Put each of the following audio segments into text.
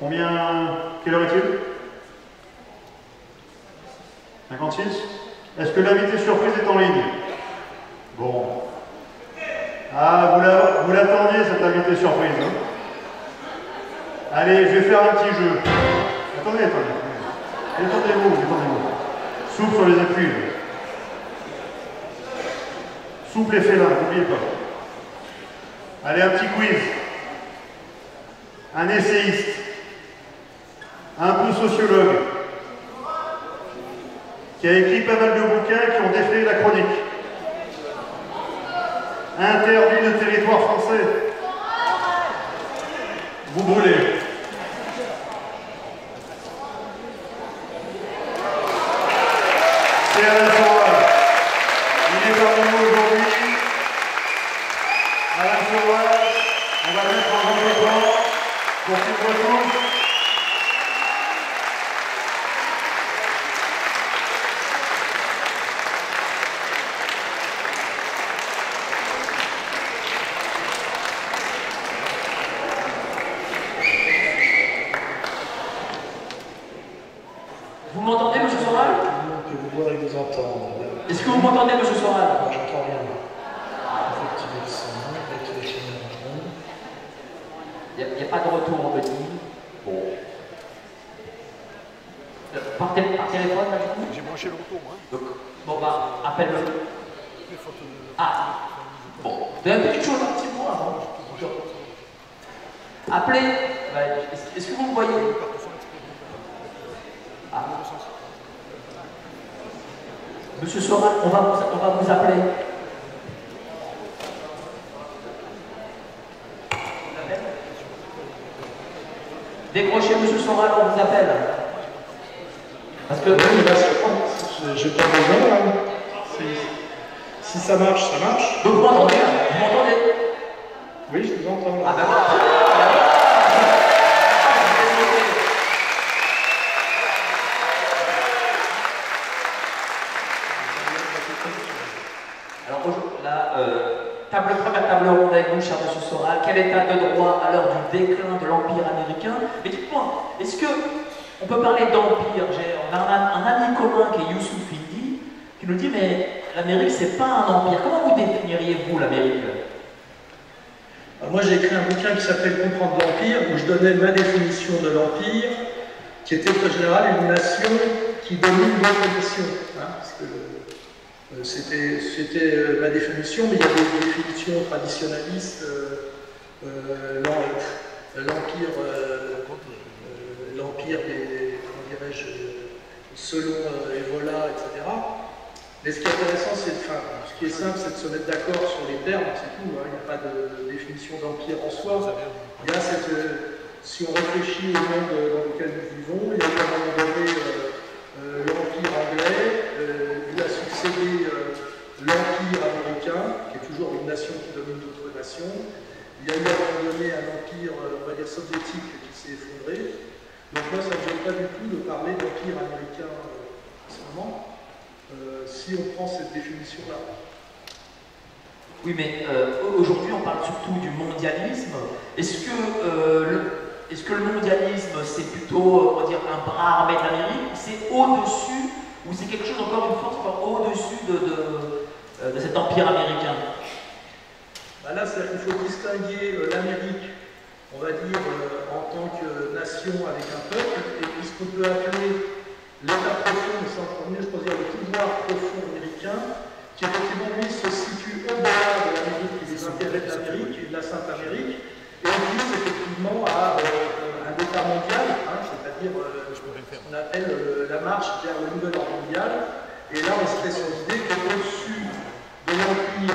Combien... Quelle heure est-il? 56. Est-ce que l'invité surprise est en ligne? Bon. Ah, vous l'attendiez, cette invité surprise. Hein? Allez, je vais faire un petit jeu. Attendez. Détendez-vous. Souffle sur les appuis. Souple et félin, n'oubliez pas. Allez, un petit quiz. Un essayiste. Un peu sociologue. Qui a écrit pas mal de bouquins qui ont défrayé la chronique. Interdit le territoire français. Vous brûlez. C'est Alain Soral. Il est parmi nous aujourd'hui. Alain Soral, on va le mettre en grand pour qu'il retrouve. Vous m'entendez, monsieur Soral? Que vous voir et vous entendre. Est-ce que vous m'entendez, monsieur Soral? J'entends rien. Effectivement, le son, l'activation de la ronde. Il n'y a pas de retour, on me dit. Bon. Par téléphone, là, du coup? J'ai branché le retour, moi. Donc, bon, bah, appelle-le. Ah, bon. Vous avez une petite chose, un petit mot avant. Appelez. Bah, est-ce que vous me voyez? Ah. Monsieur Soral, on va vous appeler. Décrochez, monsieur Soral, on vous appelle. Parce que... Oui, là, j'ai pas besoin, là. Si ça marche, ça marche. Donc vous m'entendez? Vous m'entendez? Oui, je vous entends. Là. Ah ben alors là, première table ronde avec vous, cher monsieur Soral. Quel état de droit à l'heure du déclin de l'Empire américain? Mais dites-moi, est-ce que on peut parler d'empire? On a un ami commun qui est Youssouf Indy, qui nous dit, mais l'Amérique, c'est pas un empire. Comment vous définiriez-vous l'Amérique? Moi, j'ai écrit un bouquin qui s'appelle Comprendre l'Empire, où je donnais ma définition de l'Empire, qui était très générale, une nation qui domine d'autres nations. Hein, parce que c'était ma définition, mais il y a des définitions traditionnalistes, l'empire des, comment dirais-je, selon Evola, etc. Mais ce qui est intéressant, ce qui est simple, c'est de se mettre d'accord sur les termes, c'est tout. Hein, il n'y a pas de définition d'empire en soi. Il y a cette, si on réfléchit au monde dans lequel nous vivons, il y a à un moment donné l'empire anglais, il a succédé l'empire américain, qui est toujours une nation qui domine d'autres nations. Il y a eu à un moment donné un empire, on va dire, soviétique qui s'est effondré. Donc moi, ça ne me gêne pas du tout de parler d'empire américain en ce moment. Si on prend cette définition-là. Oui, mais aujourd'hui, on parle surtout du mondialisme. Est-ce que le mondialisme, c'est plutôt, on va dire, un bras armé de l'Amérique? C'est au-dessus, ou c'est quelque chose, encore une fois, qui va au-dessus de cet empire américain? Bah là, c'est-à-dire qu'il faut distinguer l'Amérique, on va dire, en tant que nation avec un peuple, et puis ce qu'on peut appeler l'État profond, sans mieux choisir le pouvoir profond américain, qui effectivement, lui, se situe au-delà de l'Amérique et des intérêts de l'Amérique et de la Sainte Amérique, et on vise effectivement à un État mondial, hein, c'est-à-dire ce qu'on appelle la marche vers le nouvel ordre mondial. Et là, on serait sur l'idée qu'au-dessus de l'empire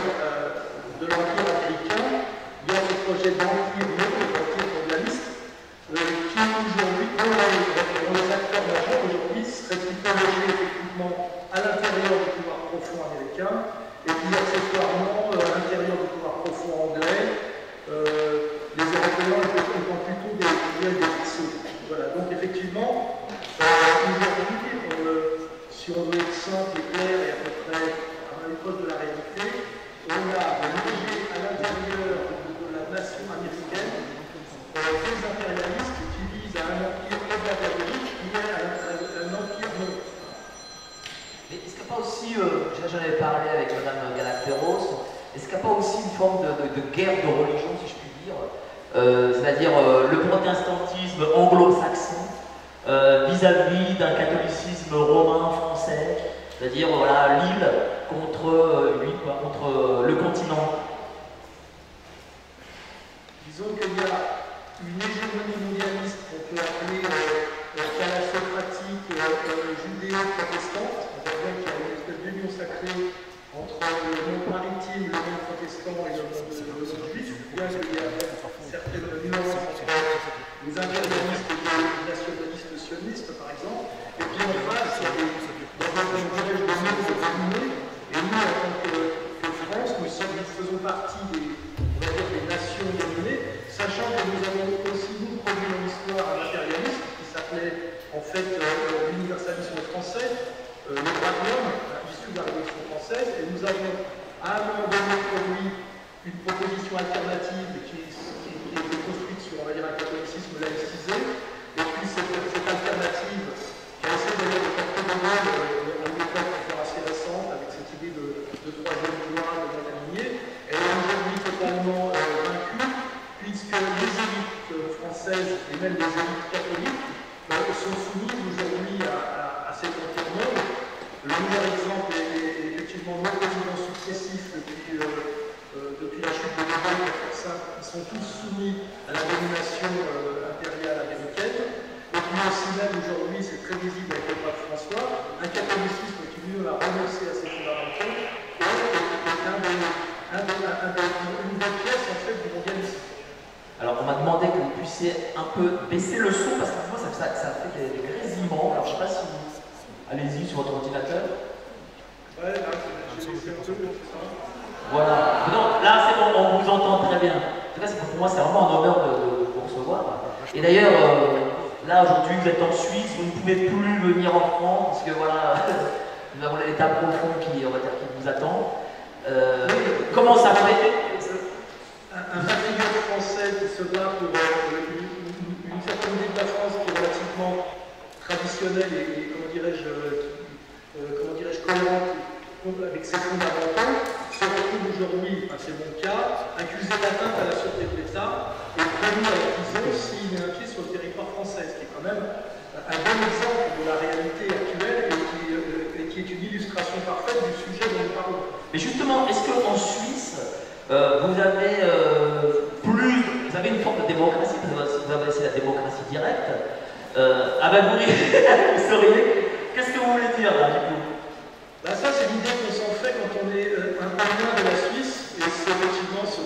américain, il y a ce projet d'empire mondialiste, qui aujourd'hui, dont les acteurs majeurs aujourd'hui seraient plutôt logés effectivement à l'intérieur du pouvoir profond américain, et puis accessoirement à l'intérieur du pouvoir profond anglais. Les Européens étant plutôt des vaisseaux. Voilà, donc effectivement, aujourd'hui, si on veut être simple et clair et à peu près à même proche de la réalité, on a logé à l'intérieur de la nation américaine des impérialistes qui visent à un pas aussi une forme de guerre de religion, si je puis dire, c'est-à-dire le protestantisme anglo-saxon vis-à-vis d'un catholicisme romain français, c'est-à-dire voilà, l'île contre lui, quoi, contre le continent. Disons qu'il y a une hégémonie mondialiste qu'on peut appeler thalassocratique, judéo-protestante. On voit bien qu'il y a une espèce d'union sacrée entre le monde maritime, le monde protestant et le monde juif, bien qu'il y a certaines nuances entre les impérialistes et les nationalistes sionistes, par exemple. Et puis en face, il y a des mondes dominés. Et nous, en tant que France, nous faisons partie des nations dominées, sachant que nous avons aussi, nous, produit dans l'histoire un impérialisme qui s'appelait en fait l'universalisme français, le droit de l'homme, issu de la Révolution française, et nous avons à un moment donné produit une proposition alternative qui est construite sur, on va dire, un catholicisme laïcisé, et puis cette alternative qui a essayé d'ailleurs de porter de monde à une époque encore assez récente, avec cette idée de troisième loi, de la lignée, elle est aujourd'hui totalement vaincue, puisque les élites françaises et même les élites catholiques sont soumises aujourd'hui à cet environnement. Le meilleur exemple est effectivement nos présidents successifs depuis la chute de Gaulle, ils sont tous soumis à la domination impériale américaine. Et puis aussi même aujourd'hui, c'est très visible avec le pape François, un catholicisme qui lui a renoncé à ses fondamentaux et une bonne pièce en fait du mondialisme. Alors on m'a demandé que vous puissiez un peu baisser le son parce que moi ça fait des grésillements. Alors je ne sais pas si vous... Allez-y sur votre ordinateur. Ouais, là, j'ai laissé un peu, c'est ça. Voilà. Non, là c'est bon, on vous entend très bien. En tout cas, pour moi c'est vraiment un honneur de vous recevoir. Et d'ailleurs, là aujourd'hui vous êtes en Suisse, vous ne pouvez plus venir en France parce que voilà, nous avons l'état profond qui, on va dire, qui vous attend. Comment ça fait? Un patriote français qui se bat pour une certaine idée de la France qui est relativement traditionnelle et comment dirais-je, cohérente avec ses fondamentaux, se retrouve aujourd'hui, c'est mon cas, accusé d'atteinte à la sûreté de l'État et conduit à la prison s'il met un pied sur le territoire français, ce qui est quand même un bon exemple de la réalité actuelle et qui est une illustration parfaite du sujet dont nous parlons. Mais justement, est-ce qu'en Suisse, vous avez une forme de démocratie, vous avez aussi la démocratie directe. Ah ben vous souriez. Qu'est-ce que vous voulez dire là du coup? Ben ça c'est l'idée qu'on s'en fait quand on est un peu loin de la Suisse, et c'est effectivement ce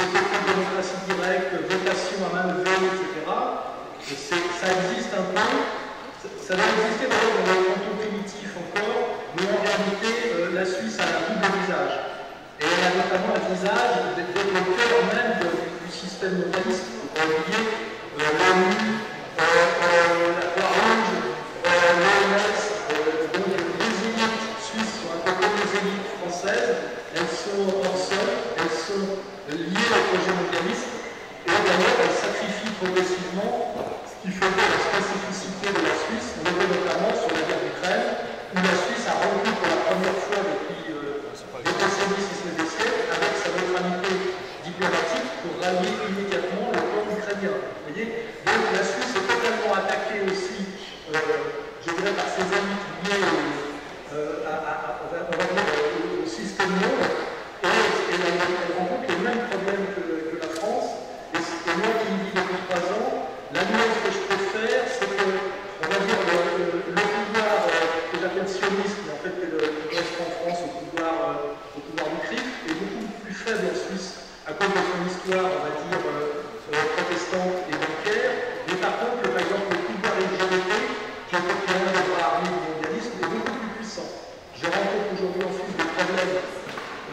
côté de démocratie directe, votation à main levée, etc. Ça existe un peu. Ça doit exister d'ailleurs dans les cantons primitifs encore, mais en réalité la Suisse a un double visage. Et elle a notamment un visage d'être le cœur même du système mondialiste. Il ne faut pas oublier l'ONU, la Croix-Rouge, l'OMS, donc les élites suisses sont un peu comme les élites françaises, elles sont hors sol, elles sont liées au projet mondialiste, et d'ailleurs elles sacrifient progressivement, ce qui fait la spécificité de la Suisse, on le voit notamment sur la guerre d'Ukraine, où la Suisse a rompu pour la première fois depuis des décennies, si ce n'est des siècles, avec sa neutralité diplomatique pour rallier immédiatement le peuple ukrainien. Vous voyez? Donc la Suisse est totalement attaquée aussi, je dirais, par ses amis liés au système monde, et elle rencontre les mêmes problèmes que la France. Et moi qui y vis depuis 3 ans, la nuance que je peux faire, c'est que, on va dire, le pouvoir que j'appelle sioniste, mais en fait qui correspond en France au pouvoir du CRIF, est beaucoup plus faible en Suisse à cause de son histoire, on va dire, protestante et bancaire. Mais par contre, par exemple, le pouvoir LGBT, qui est un des bras armés du mondialisme, est beaucoup plus puissant. Je rencontre aujourd'hui en Suisse des problèmes,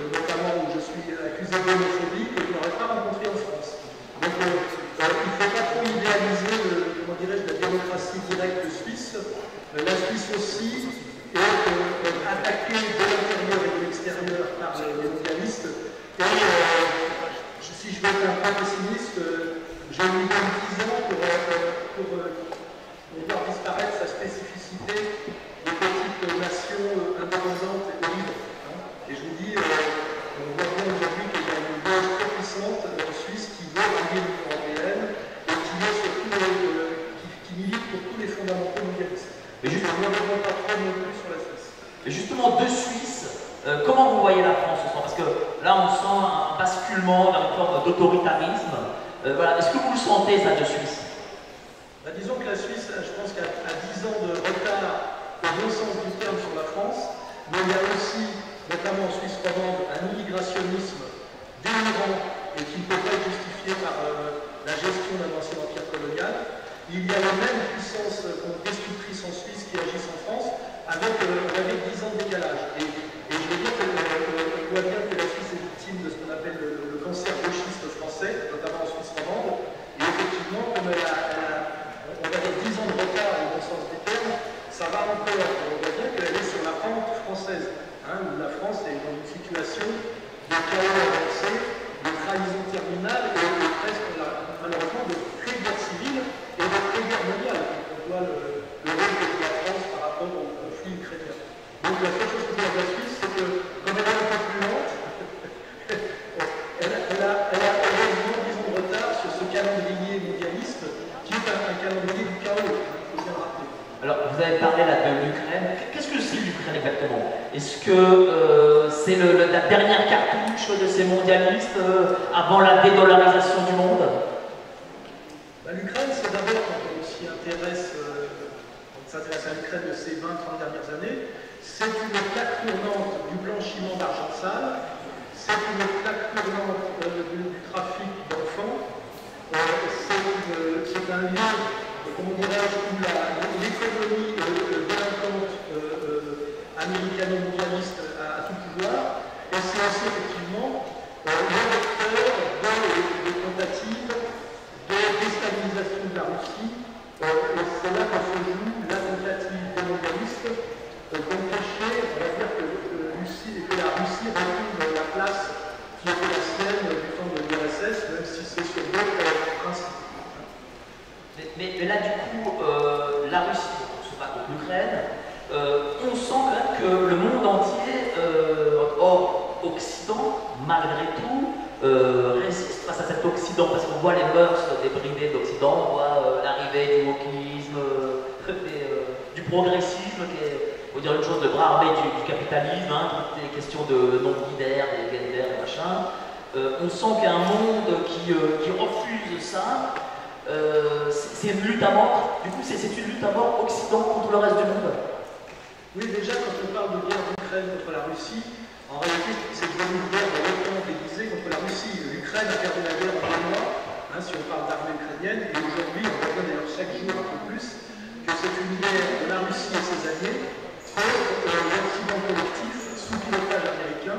notamment où je suis accusé d'homophobie, que je n'aurais pas rencontré en France. Donc, il ne faut pas trop idéaliser, comment dirais-je, la démocratie directe suisse. La Suisse aussi est attaquée de l'intérieur et de l'extérieur par les mondialistes. Et si je veux être un peu pessimiste, j'ai mis 10 ans pour voir disparaître sa spécificité des petites nations indépendantes et libres. Et je vous dis, on voit bien aujourd'hui qu'il y Comment vous voyez la France ce soir? Parce que là, on sent un basculement dans une forme d'autoritarisme. Voilà. Est-ce que vous le sentez, ça, de Suisse? Bah, disons que la Suisse, je pense qu'à 10 ans de retard, au bon sens du terme, sur la France, mais il y a aussi, notamment en Suisse romande, un immigrationnisme délirant et qui ne peut pas être justifié par la gestion d'un ancien empire colonial. Il y a la même puissance destructrice en Suisse qui agissent en France, avec 10 ans de décalage. Et je veux dire qu'on voit bien que la Suisse est victime de ce qu'on appelle le cancer gauchiste français, notamment en Suisse romande. Et effectivement, comme on va dire 10 ans de retard au bon sens du terme, ça va encore. On voit bien qu'elle est sur la pente française, hein, où la France est dans une situation de chaos avancé, de trahison terminale et presque malheureusement de pré-guerre civile et de pré-guerre mondiale. On voit le rôle de la France par rapport au conflit ukrainien. Donc la seule chose que je vois de la Suisse, c'est que comme elle est un peu plus lente, elle a 10 ans de retard sur ce calendrier mondialiste qui est un calendrier du chaos, il faut bien rappeler. Alors, vous avez parlé là de l'Ukraine. Qu'est-ce que c'est l'Ukraine exactement? Est-ce que c'est la dernière cartouche de ces mondialistes avant la dédollarisation du monde? Bah, l'Ukraine, c'est d'abord, quand on s'y intéresse, on s'intéresse à l'Ukraine de ces 20-30 dernières années, c'est une plaque tournante du blanchiment d'argent sale, c'est une plaque tournante du trafic d'enfants, c'est un lieu, comment dirais-je, où l'économie délinquante américano-mondialiste a tout pouvoir, et c'est aussi effectivement le vecteur de tentatives de déstabilisation de la Russie, et c'est là que se joue la tentative mondialiste d'empêcher, on va dire, que la Russie retrouve la place qui était la sienne du temps de l'URSS, même si c'est sur d'autres principes. Mais là, du coup, la Russie, on se bat contre l'Ukraine, on sent quand même que le monde entier, hors Occident, malgré tout, résiste face à cet Occident, parce qu'on voit les mœurs débridées de l'Occident, on voit l'arrivée du wokisme, du progressisme, qui est, faut dire une chose, de bras armé du capitalisme, hein, des questions de non-binaire, des gender, des machins. On sent qu'il y a un monde qui refuse ça. C'est une lutte à mort. Du coup, c'est une lutte à mort Occident contre le reste du monde. Oui, déjà, quand on parle de guerre d'Ukraine contre la Russie, en réalité, c'est une guerre de l'OTAN déguisée contre la Russie. L'Ukraine a perdu la guerre en 2 mois, hein, si on parle d'armée ukrainienne, et aujourd'hui, on voit d'ailleurs chaque jour un peu plus que c'est une guerre de la Russie et ses alliés contre l'Occident collectif sous pilotage américain,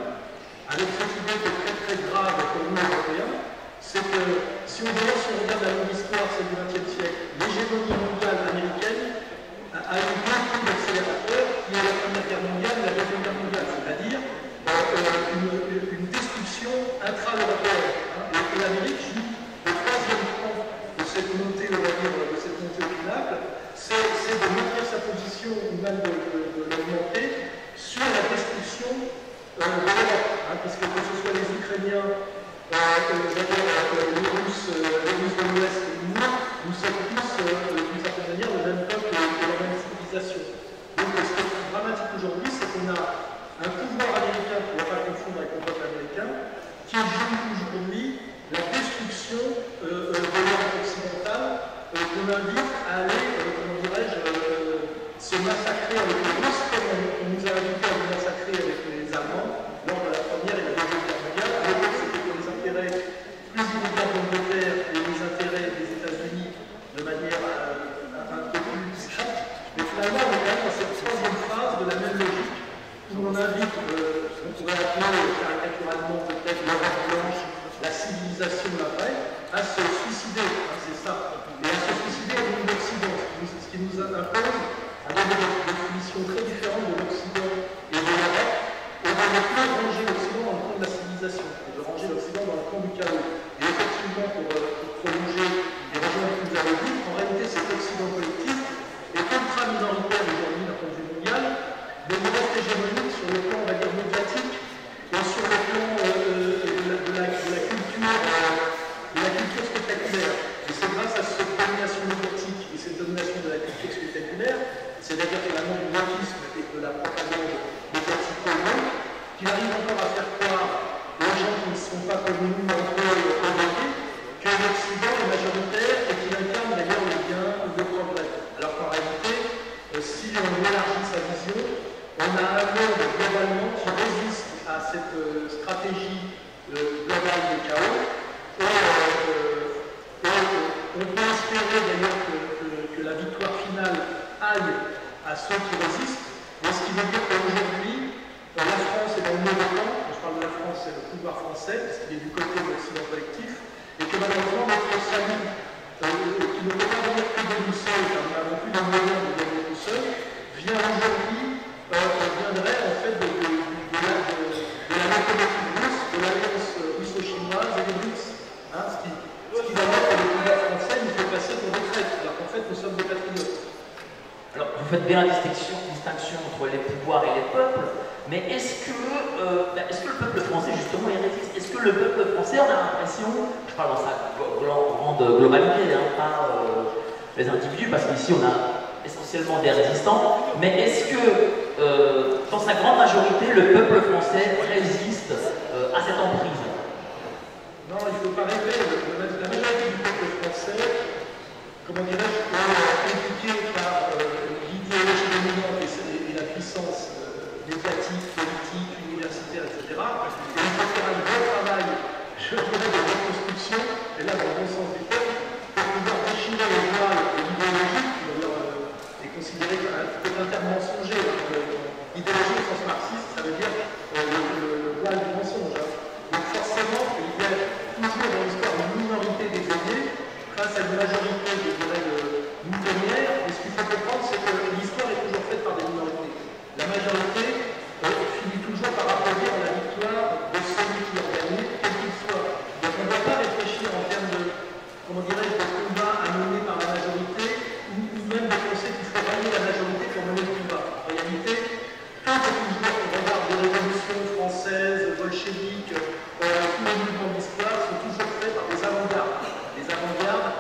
avec cette idée qui est très très grave pour nous Européens, c'est que si on regarde la longue histoire, celle du XXe siècle, l'hégémonie mondiale américaine a eu deux coups d'accélérateur qui est la Première Guerre mondiale et la Deuxième Guerre mondiale, c'est-à-dire une destruction intra-européenne. Hein, et l'Amérique joue le troisième plan de cette montée, on va dire, de cette montée au pinacle, c'est de maintenir sa position ou même de l'augmenter sur la destruction de l'Europe. Hein, parce que ce soit les Ukrainiens, les Russes de l'Ouest et nous sommes tous, d'une certaine manière, le même peuple et la même civilisation. Donc, ce qui est dramatique aujourd'hui, c'est qu'on a un pouvoir américain, qu'on ne va pas confondre avec le peuple américain, qui joue aujourd'hui la destruction de l'Europe occidentale, qu'on invite à aller, comment dirais-je, se massacrer avec les Russes, comme on nous a invités à nous massacrer avec les Allemands lors de la Première et la Deuxième Guerre mondiale. À l'époque, c'était pour les intérêts plus immédiats de l'Angleterre et les intérêts des États-Unis de manière un peu plus discrète. Mais finalement, on est quand même dans cette troisième phase de la même logique, où on invite, on pourrait appeler caricaturalement peut-être l'Europe blanche, la civilisation d'après, à se suicider, hein, c'est ça. Et à se suicider au niveau de l'Occident, ce qui nous impose à donner une définition très différente de l'Occident et de l'Europe, et de ne plus ranger l'Occident dans le camp de la civilisation, et de ranger l'Occident dans le camp du chaos. Et effectivement, pour prolonger et rejoindre ce que vous avez dit, en réalité, cet Occident collectif est ultra-minoritaire aujourd'hui d'un point de vue mondial, mais il reste hégémonique sur le plan, on va dire, médiatique, et sur le plan de la culture cette stratégie globale de chaos. On peut espérer d'ailleurs que la victoire finale aille à ceux qui résistent, mais ce qui veut dire qu'aujourd'hui, la France est dans le mauvais camp. Quand je parle de la France, c'est le pouvoir français, parce qu'il est du côté de l'Occident collectif, et que malheureusement, notre salut, qui ne peut pas venir que de nous seuls, car nous n'avons plus de moyens de gagner tout seul, viendrait en fait de la locomotive russe, de l'alliance russo-chinoise et des BRICS. Hein, ce qui va mettre le pouvoir français nous fait passer pour des traîtres, alors qu'en fait nous sommes des patriotes. Alors, vous faites bien la distinction entre les pouvoirs et les peuples, mais est-ce que le peuple français, justement, il résiste? Est-ce que le peuple français, on a l'impression, je parle dans sa grande globalité, hein, pas les individus, parce qu'ici on a essentiellement des résistants, mais est-ce que, dans sa grande majorité, le peuple français résiste à cette emprise? Non, il ne faut pas rêver. La majorité du peuple français, comment dirais-je, est impliquée par l'idéologie dominante et la puissance médiatique, politique, universitaire, etc. Et il faut faire un vrai travail, je dirais, de reconstruction, et là dans le bon sens du terme, pour pouvoir déchirer le voile de l'idéologie, qui d'ailleurs est considéré comme un peu intermensonger. L'idéologie au sens marxiste, ça veut dire le voile du mensonge. Donc forcément, il y a toujours dans l'histoire une minorité des alliés face à une majorité, je dirais, moutonnière. Et ce qu'il faut comprendre, c'est que l'histoire est toujours faite par des minorités. La majorité finit toujours par applaudir la victoire de celui qui a gagné, quel qu'il soit. Donc on ne doit pas réfléchir en termes de, comment dirais-je, de combat à mener par la majorité, ou même de penser qu'il faut ramener la majorité pour mener le combat. En réalité, quand on regarde les révolutions françaises, bolcheviques, tous les mouvements d'histoire sont toujours faits par des avant-gardes. Des avant-gardes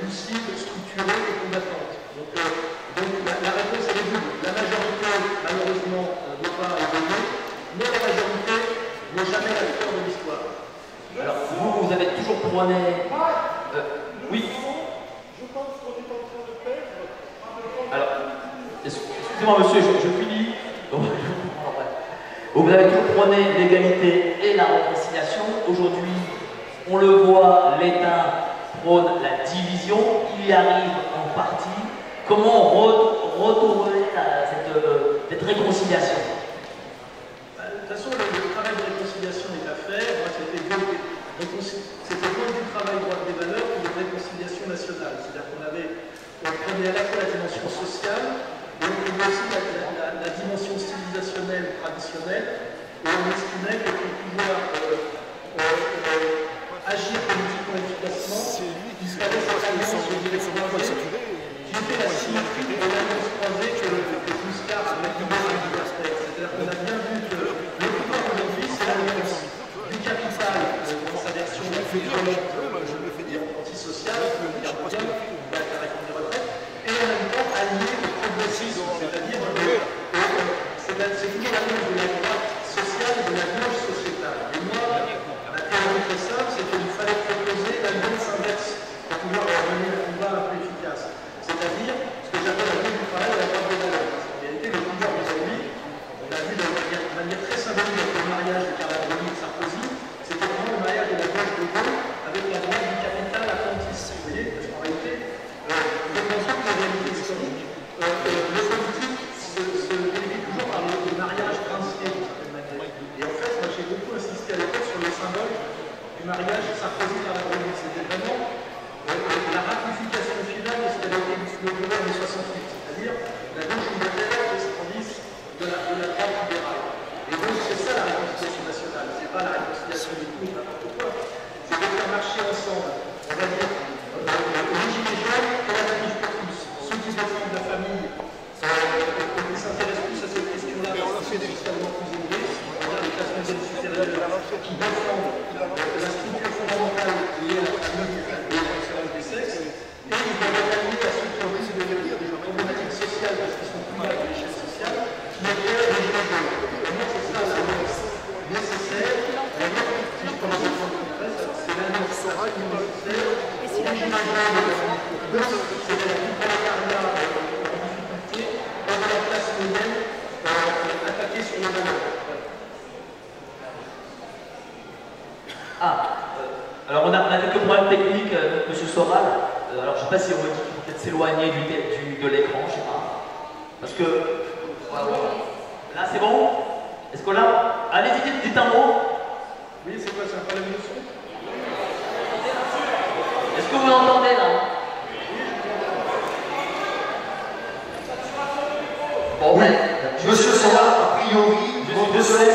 lucides, structurées et combattantes. Donc la réponse elle est double. La majorité, malheureusement, ne doit pas évoluer, mais la majorité n'est jamais la victoire de l'histoire. Alors, vous avez toujours prôné... oui. Je pense qu'on est en train de perdre. Alors, excusez-moi monsieur, je finis. Vous avez toujours prôné l'égalité et la réconciliation. Aujourd'hui, on le voit, l'État prône la division, il y arrive en partie. Comment retourner à cette réconciliation? De toute façon, le travail de réconciliation est à faire. Moi, c'était moins du travail droit des valeurs que de réconciliation nationale. C'est-à-dire qu'on prenait à la fois la dimension sociale, mais on prenait aussi la dimension civilisationnelle traditionnelle, et on estimait que pour pouvoir agir politiquement efficacement, il fallait cette alliance de direction qui était la symétrie de l'alliance croisée que Giscard avait libérée du Versailles. C'est-à-dire qu'on a bien vu que le pouvoir aujourd'hui, c'est l'alliance du capital dans sa version la plus violente, je me fais dire antisociale, la réforme des retraites, et en même temps allié au progressisme, c'est-à-dire c'est toujours l'alliance de la droite sociale et de la gauche sociétale. Et moi, la théorie très simple, c'est qu'il fallait proposer l'alliance inverse pour pouvoir mener le combat un peu efficace. C'est-à-dire ce que j'appelle la gauche du travail et la droite des valeurs. En réalité, le pouvoir aujourd'hui, on l'a vu de manière très symbolique avec le mariage de Carla-Bruni et de Sarkozy, c'était vraiment le mariage de la gauche de gauche avec la droite du capital atlantiste. Vous voyez, parce qu'en réalité, je pense que la réalité historique, le politique se délimite toujours par le mariage princier d'une certaine manière. Et en fait, moi j'ai beaucoup insisté à l'époque sur le symbole du mariage Sarkozy-Carla-Bruni. C'était vraiment la ratification finale de ce qu'avait été le gouvernement en 68, c'est-à-dire la gauche unitaire de la droite libérale. Et donc c'est ça la réconciliation nationale, c'est pas la réconciliation des coups n'importe quoi, c'est de faire marcher ensemble, on va dire, les gilets jaunes et la manif pour tous, ceux qui défendent la famille, qui s'intéressent plus à cette question-là parce qu'ils sont socialement plus élevés, c'est-à-dire les classes moyennes supérieures qui défendent la structure fondamentale liée à la meute des sexes, et ils vont être alliés à ceux qui ont plus de problématiques sociales parce qu'ils sont plus bas à l'échelle sociale, qui est les gilets jaunes. Pour moi, c'est ça l'alliance nécessaire. Si je commence à prendre le presse, c'est l'alliance nécessaire. Et si la gilets jaunes, c'est la prolétariat en difficulté, dans la classe moyenne attaquée sur les valeurs. Alors on a quelques problèmes techniques, Monsieur Soral. Alors je ne sais pas si on me dit qu'il faut peut-être s'éloigner de l'écran, je ne sais pas. Parce que. Voilà. Là c'est bon? Est-ce que là. Allez-y, dites un mot. Oui, c'est quoi, c'est un problème de son? Est-ce que vous l'entendez là? Bon, oui. ben, Monsieur Soral, a priori, votre son est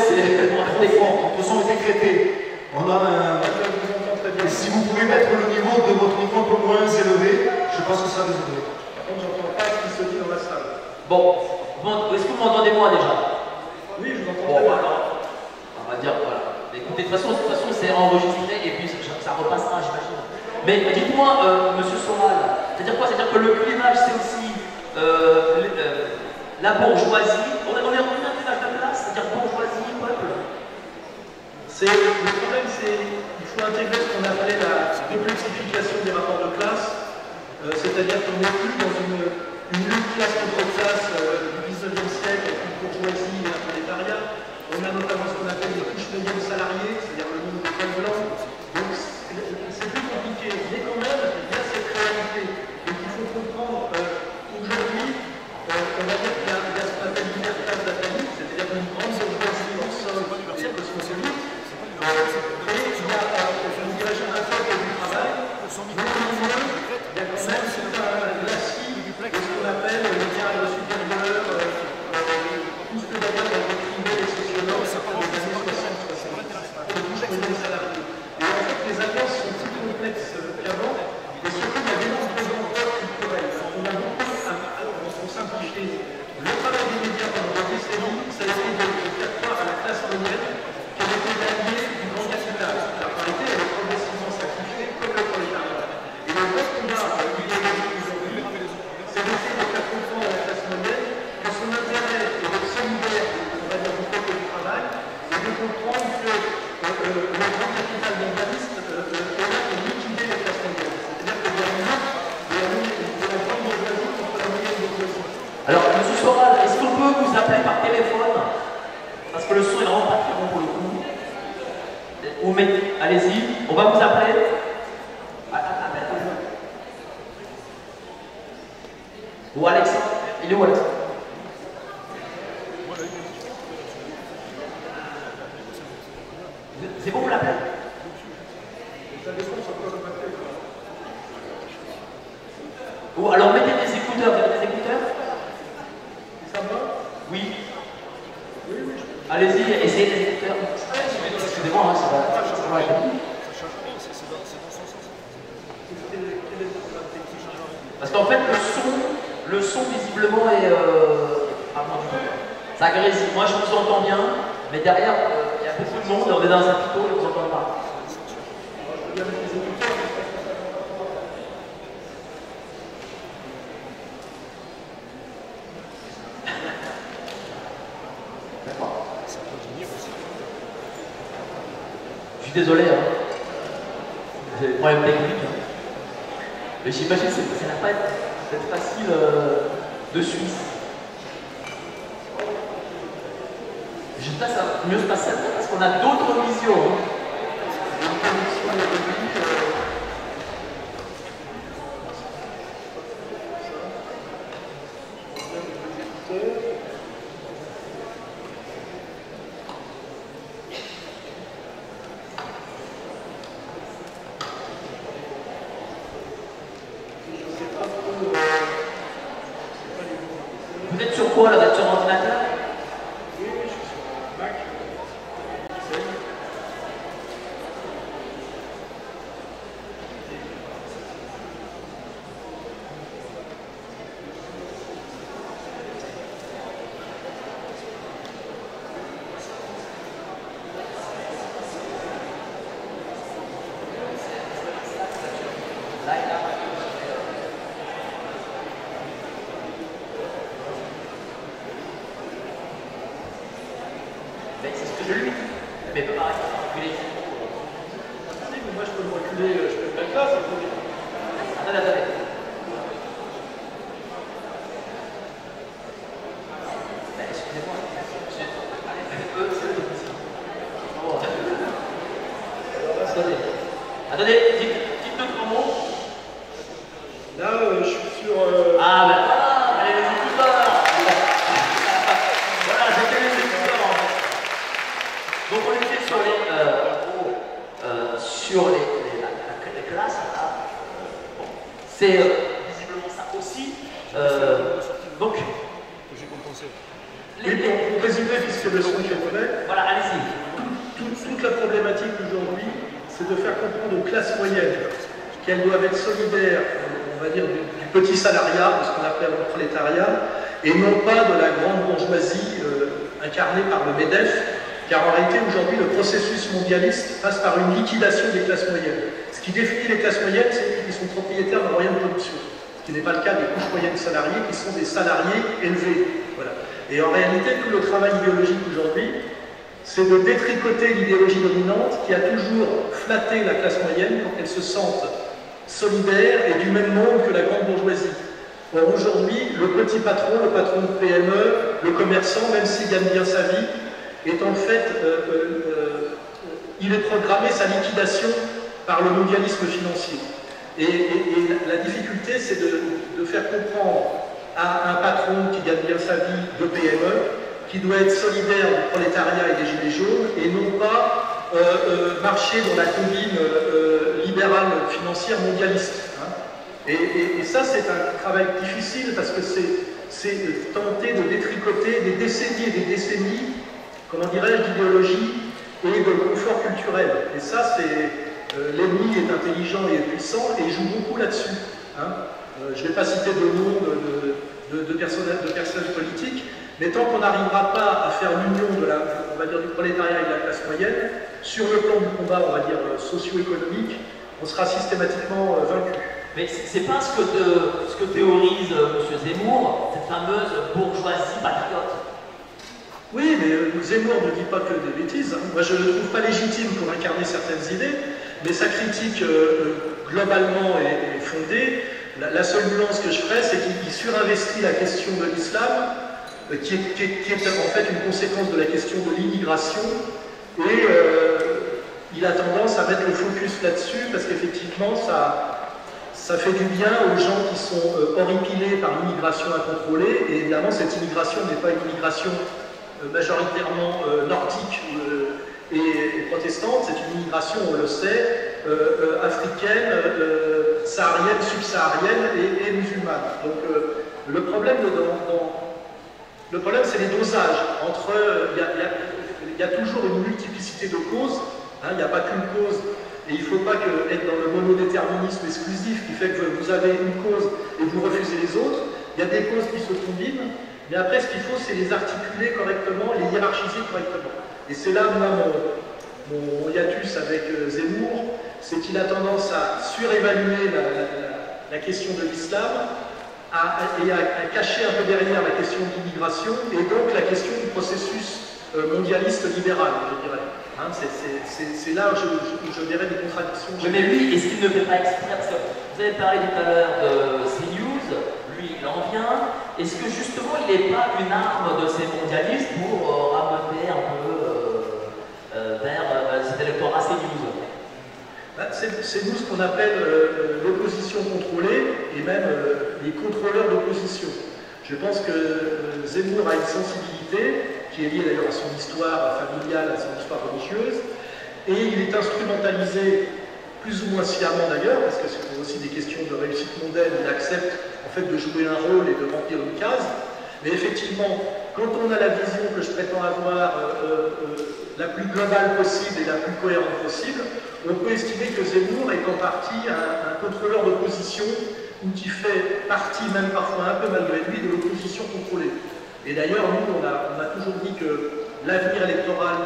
votre son est écrété. On a un. Et si vous pouvez mettre le niveau de votre micro un peu moins élevé, je pense que ça va vous aider. Par contre, j'entends pas ce qui se dit dans la salle. Bon, est-ce que vous m'entendez moi déjà? Oui, je vous entends Bon, très bien. alors, on va dire, voilà. Écoutez, de toute façon c'est enregistré et puis ça repassera, j'imagine. Mais dites-moi, Monsieur Soral, c'est-à-dire quoi? C'est-à-dire que le clivage, c'est aussi la bourgeoisie. On est revenu à un clivage de classe, c'est-à-dire bourgeoisie, peuple. Le problème, c'est qu'il faut intégrer ce qu'on appelait la complexification des rapports de classe, c'est-à-dire qu'on n'est plus dans une lutte classe contre classe du 19e siècle avec une bourgeoisie et un prolétariat. On a notamment ce qu'on appelle les couches moyennes salariées, c'est-à-dire le nombre de points blancs. Donc c'est plus compliqué, mais quand même, il y a cette réalité. Donc il faut comprendre aujourd'hui, on va dire qu'il y a ce qu'on appelle l'interface d'Atali, c'est-à-dire une grande bourgeoisie en somme et cosmopolite. Et il y a, je dirais, un peuple du travail, mais au milieu, il y a quand même tout un glacis de ce qu'on appelle le cadre supérieur, tout ce que d'ailleurs ont décrivé les sociologues certains des années 60, les couches moyennes salariées. Et en fait, les alliances sont plus complexes qu'avant, et surtout, il y a d'énormes présenteurs culturels. On a beaucoup, pour simplifier, le travail des médias pendant des décennies, ça a été de faire croire à la classe moyenne qu'elle était l'alliée du grand capital. La parité, elle est progressivement sacrifiée comme le prolétariat. Et le vrai combat idéologique aujourd'hui, c'est d'essayer de faire comprendre à la classe moyenne que son intérêt est d'être solidaire, on va dire, du peuple du travail, et de comprendre que le grand capital mondialiste est là pour liquider les classes moyennes. C'est-à-dire qu'il y a une lutte de la grande bourgeoisie contre la moyenne bourgeoisie. Alors, Monsieur Soral, est-ce qu'on peut vous appeler par téléphone? Parce que le son est vraiment pas très bon pour le coup. Ou allez-y, on va vous appeler. Ou Alexandre, il est où Alexandre? C'est bon, vous l'appelez? Ou alors mettez des écouteurs, vous avez des écouteurs? Ça va? Oui. Oui, oui. Allez-y, essayez des écouteurs. Excusez-moi, hein, ça va. Parce qu'en fait, le son visiblement est pas moi du tout. Ça grésille. Moi, je vous entends bien, mais derrière, il y a beaucoup de monde. On est dans un pitot et on ne vous entend pas. Je suis désolé, hein. J'ai des problèmes techniques. Hein. Mais j'imagine que ça n'a pas être facile de Suisse. J'espère que ça va mieux se passer après parce qu'on a d'autres visions. Hein. Vous êtes sur quoi là? Vous êtes sur ordinateur? Oui, je suis sur Mac. Mais c'est ce que je lui dis. Mais pas pareil, reculer. Si, mais moi je peux me reculer, je peux me mettre là, ça peut dire. Attendez, attendez. Ben, excusez-moi. Allez, c'est le technicien. Oh. Alors là, ça Attendez, dites 2-3 mots. Là, je suis sur... Ah, ben voilà, allez, les écouteurs. Voilà, c'était les écouteurs. En fait. Donc, on était sur les classes. Là. Bon. C'est visiblement ça aussi. Donc, Oui, pour résumer, puisque le son est vrai, voilà, allez-y. toute la problématique aujourd'hui, c'est de faire comprendre aux classes moyennes qu'elles doivent être solidaires, on va dire, du petit salariat, de ce qu'on appelle le prolétariat, et non pas de la grande bourgeoisie incarnée par le MEDEF, car en réalité, aujourd'hui, le processus mondialiste passe par une liquidation des classes moyennes. Ce qui définit les classes moyennes, c'est ceux qui sont propriétaires d'un moyen de production, ce qui n'est pas le cas des couches moyennes salariées, qui sont des salariés élevés. Voilà. Et en réalité, tout le travail idéologique aujourd'hui, c'est de détricoter l'idéologie dominante qui a toujours flatté la classe moyenne pour qu'elle se sente solidaire et du même monde que la grande bourgeoisie. Or aujourd'hui, le petit patron, le patron de PME, le commerçant, même s'il gagne bien sa vie, est en fait, il est programmé sa liquidation par le mondialisme financier. Et la difficulté, c'est de faire comprendre à un patron qui gagne bien sa vie de PME, qui doit être solidaire du prolétariat et des gilets jaunes, et non pas marcher dans la combine libérale financière mondialiste. Hein. Et ça, c'est un travail difficile parce que c'est tenter de détricoter des décennies et des décennies, comment dirais-je, d'idéologie et de confort culturel. Et ça, c'est l'ennemi est intelligent et puissant et joue beaucoup là-dessus. Hein. Je ne vais pas citer de noms de personnes politiques, mais tant qu'on n'arrivera pas à faire l'union on va dire, du prolétariat et de la classe moyenne, sur le plan du combat, on va dire, socio-économique, on sera systématiquement vaincu. Mais c'est pas ce que théorise M. Zemmour, cette fameuse bourgeoisie patriote. Oui, mais Zemmour ne dit pas que des bêtises. Hein. Moi, je ne le trouve pas légitime pour incarner certaines idées, mais sa critique globalement est fondée. La seule nuance que je ferais, c'est qu'il surinvestit la question de l'islam, qui est en fait une conséquence de la question de l'immigration, et il a tendance à mettre le focus là-dessus, parce qu'effectivement, ça fait du bien aux gens qui sont horripilés par l'immigration incontrôlée, et évidemment, cette immigration n'est pas une immigration majoritairement nordique et protestante, c'est une immigration, on le sait, africaine, saharienne, subsaharienne et musulmane. Donc le problème, c'est les dosages. Entre, il y a toujours une multiplicité de causes, hein, il n'y a pas qu'une cause, et il ne faut pas être dans le monodéterminisme exclusif qui fait que vous avez une cause et vous refusez les autres. Il y a des causes qui se combinent, mais après ce qu'il faut, c'est les articuler correctement, les hiérarchiser correctement. Et c'est là, moi, mon hiatus avec Zemmour, c'est qu'il a tendance à surévaluer la question de l'islam et à cacher un peu derrière la question de l'immigration et donc la question du processus mondialiste libéral, je dirais. Hein, c'est là où je verrais des contradictions. Oui, mais lui, est-ce qu'il ne fait pas exprès? Parce que vous avez parlé tout à l'heure de CNews, lui, il en vient. Est-ce que justement, il n'est pas une arme de ces mondialistes pour ramener un peu vers cet électorat CNews? C'est nous ce qu'on appelle l'opposition contrôlée et même les contrôleurs d'opposition. Je pense que Zemmour a une sensibilité qui est liée d'ailleurs à son histoire familiale, à son histoire religieuse, et il est instrumentalisé plus ou moins sciemment d'ailleurs, parce que c'est aussi des questions de réussite mondaine, il accepte en fait de jouer un rôle et de remplir une case. Mais effectivement, quand on a la vision que je prétends avoir la plus globale possible et la plus cohérente possible, on peut estimer que Zemmour est en partie un contrôleur d'opposition ou qui fait partie, même parfois un peu malgré lui, de l'opposition contrôlée. Et d'ailleurs, nous, on a toujours dit que l'avenir électoral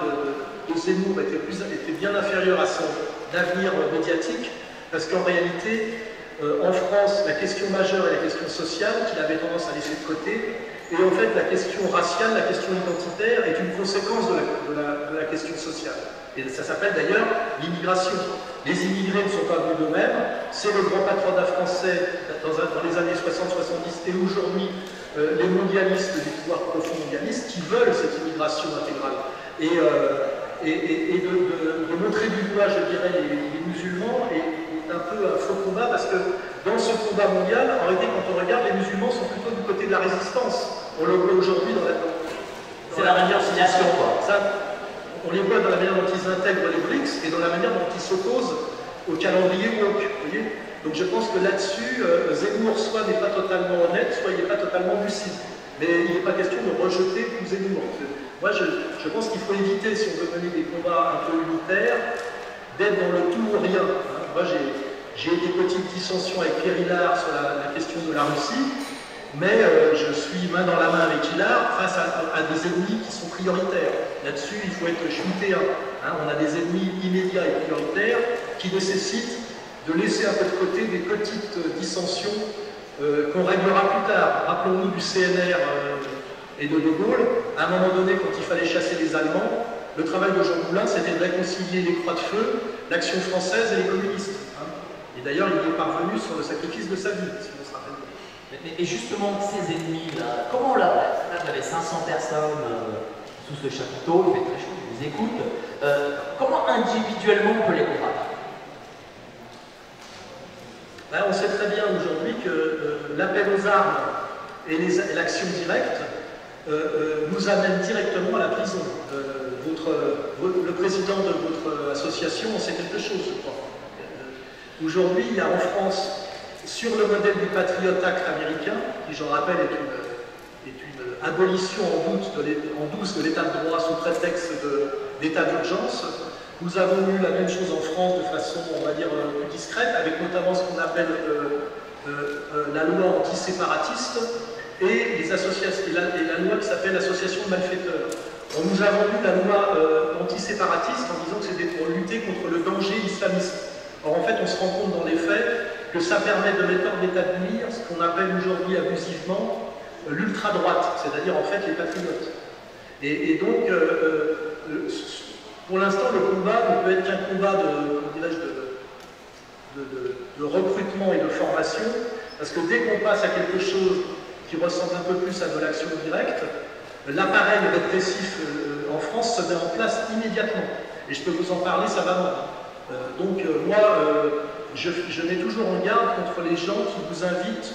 de Zemmour était bien inférieur à son avenir médiatique, parce qu'en réalité, en France, la question majeure est la question sociale, qu'il avait tendance à laisser de côté, et en fait, la question raciale, la question identitaire est une conséquence de la question sociale. Et ça s'appelle d'ailleurs l'immigration. Les immigrés ne sont pas venus d'eux-mêmes, c'est le grand patronat français dans les années 60-70 et aujourd'hui les mondialistes du pouvoir profond mondialiste qui veulent cette immigration intégrale. Et de montrer du doigt, je dirais, les musulmans musulmans est un peu un faux combat, parce que dans ce combat mondial, en réalité, quand on regarde, les musulmans sont plutôt du côté de la résistance. On le voit aujourd'hui dans la... C'est la réconciliation, quoi. On les voit dans la manière dont ils intègrent les BRICS et dans la manière dont ils s'opposent au calendrier woke, vous voyez. Donc je pense que là-dessus, Zemmour soit n'est pas totalement honnête, soit il n'est pas totalement lucide. Mais il n'est pas question de rejeter tout Zemmour. Moi, je pense qu'il faut éviter, si on veut mener des combats un peu unitaires, d'être dans le tout ou rien. Moi, j'ai eu des petites dissensions avec Pierre Hillard sur la question de la Russie, mais je suis main dans la main avec Hillard face à des ennemis qui sont prioritaires. Là-dessus, il faut être schmittéen. On a des ennemis immédiats et prioritaires qui nécessitent de laisser un peu de côté des petites dissensions qu'on réglera plus tard. Rappelons-nous du CNR et de Gaulle. À un moment donné, quand il fallait chasser les Allemands, le travail de Jean Moulin, c'était de réconcilier les croix de feu, l'action française et les communistes. Et d'ailleurs, il y est parvenu sur le sacrifice de sa vie, si on se rappelle bien. Et justement, ces ennemis-là, comment là vous avez 500 personnes sous ce chapiteau, il fait très chaud, je vous écoute. Comment individuellement on peut les combattre? On sait très bien aujourd'hui que l'appel aux armes et l'action directe nous amènent directement à la prison. Le président de votre association en sait quelque chose, je crois. Aujourd'hui, il y a en France, sur le modèle du Patriot Act américain, qui, j'en rappelle, est une abolition en douce de l'état de droit sous prétexte d'état d'urgence, nous avons eu la même chose en France de façon, on va dire, plus discrète, avec notamment ce qu'on appelle la loi antiséparatiste et la loi qui s'appelle l'association de malfaiteurs. Nous avons eu la loi antiséparatiste en disant que c'était pour lutter contre le danger islamiste. Or, en fait, on se rend compte dans les faits que ça permet de mettre en d'établir ce qu'on appelle aujourd'hui abusivement l'ultra-droite, c'est-à-dire en fait les patriotes. Et donc, pour l'instant, le combat ne peut être qu'un combat de recrutement et de formation, parce que dès qu'on passe à quelque chose qui ressemble un peu plus à de l'action directe, l'appareil répressif en France se met en place immédiatement. Et je peux vous en parler savamment. Donc moi, je mets toujours en garde contre les gens qui vous invitent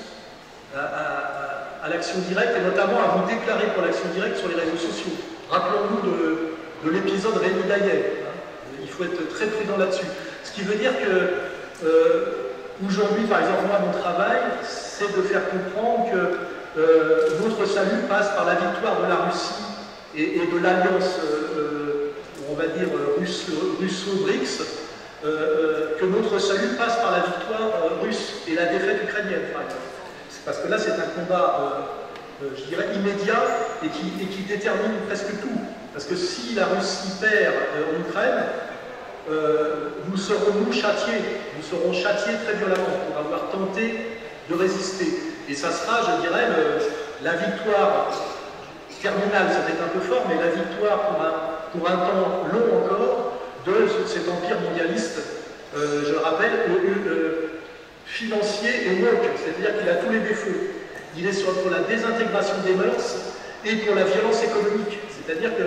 à l'action directe, et notamment à vous déclarer pour l'action directe sur les réseaux sociaux. Rappelons-nous de l'épisode Rémi Daillet. Il faut être très prudent là-dessus. Ce qui veut dire que aujourd'hui, par exemple, moi, mon travail, c'est de faire comprendre que notre salut passe par la victoire de la Russie et de l'alliance, on va dire, russo-BRICS, que notre salut passe par la victoire russe et la défaite ukrainienne, par exemple. Parce que là, c'est un combat, je dirais, immédiat et qui détermine presque tout. Parce que si la Russie perd en Ukraine, nous serons châtiés. Nous serons châtiés très violemment pour avoir tenté de résister. Et ça sera, je dirais, la victoire terminale, ça peut être un peu fort, mais la victoire pour un temps long encore de cet empire mondialiste, je le rappelle, financier et woke, c'est-à-dire qu'il a tous les défauts. Il est pour la désintégration des mœurs et pour la violence économique, c'est-à-dire que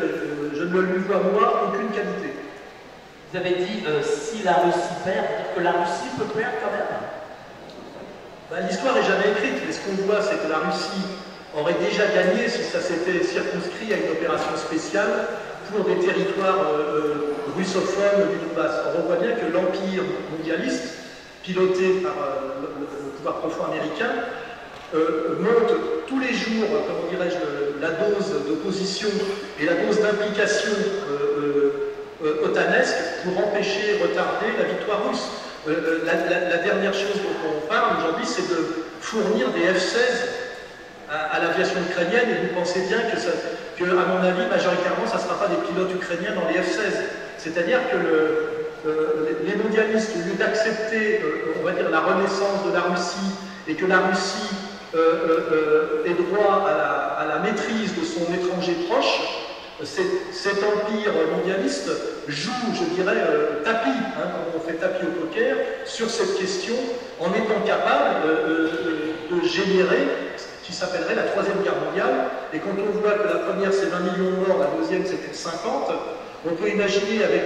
je ne lui vois, moi, aucune qualité. Vous avez dit, si la Russie perd, que la Russie peut perdre quand même? L'histoire n'est jamais écrite, mais ce qu'on voit, c'est que la Russie aurait déjà gagné si ça s'était circonscrit à une opération spéciale pour des territoires russophones du Donbass. On voit bien que l'empire mondialiste, piloté par le pouvoir profond américain, monte tous les jours, comment dirais-je, la dose d'opposition et la dose d'implication otanesque pour empêcher, retarder la victoire russe. La dernière chose dont on parle aujourd'hui, c'est de fournir des F-16 à l'aviation ukrainienne, et vous pensez bien que, à mon avis, majoritairement, ça ne sera pas des pilotes ukrainiens dans les F-16. C'est-à-dire que les mondialistes, au lieu d'accepter, on va dire, la renaissance de la Russie, et que la Russie ait droit à la maîtrise de son étranger proche, cet empire mondialiste joue, je dirais, tapis, comme on fait tapis au poker, sur cette question, en étant capable de générer ce qui s'appellerait la Troisième Guerre mondiale. Et quand on voit que la première c'est 20 millions de morts, la deuxième c'était 50, On peut imaginer avec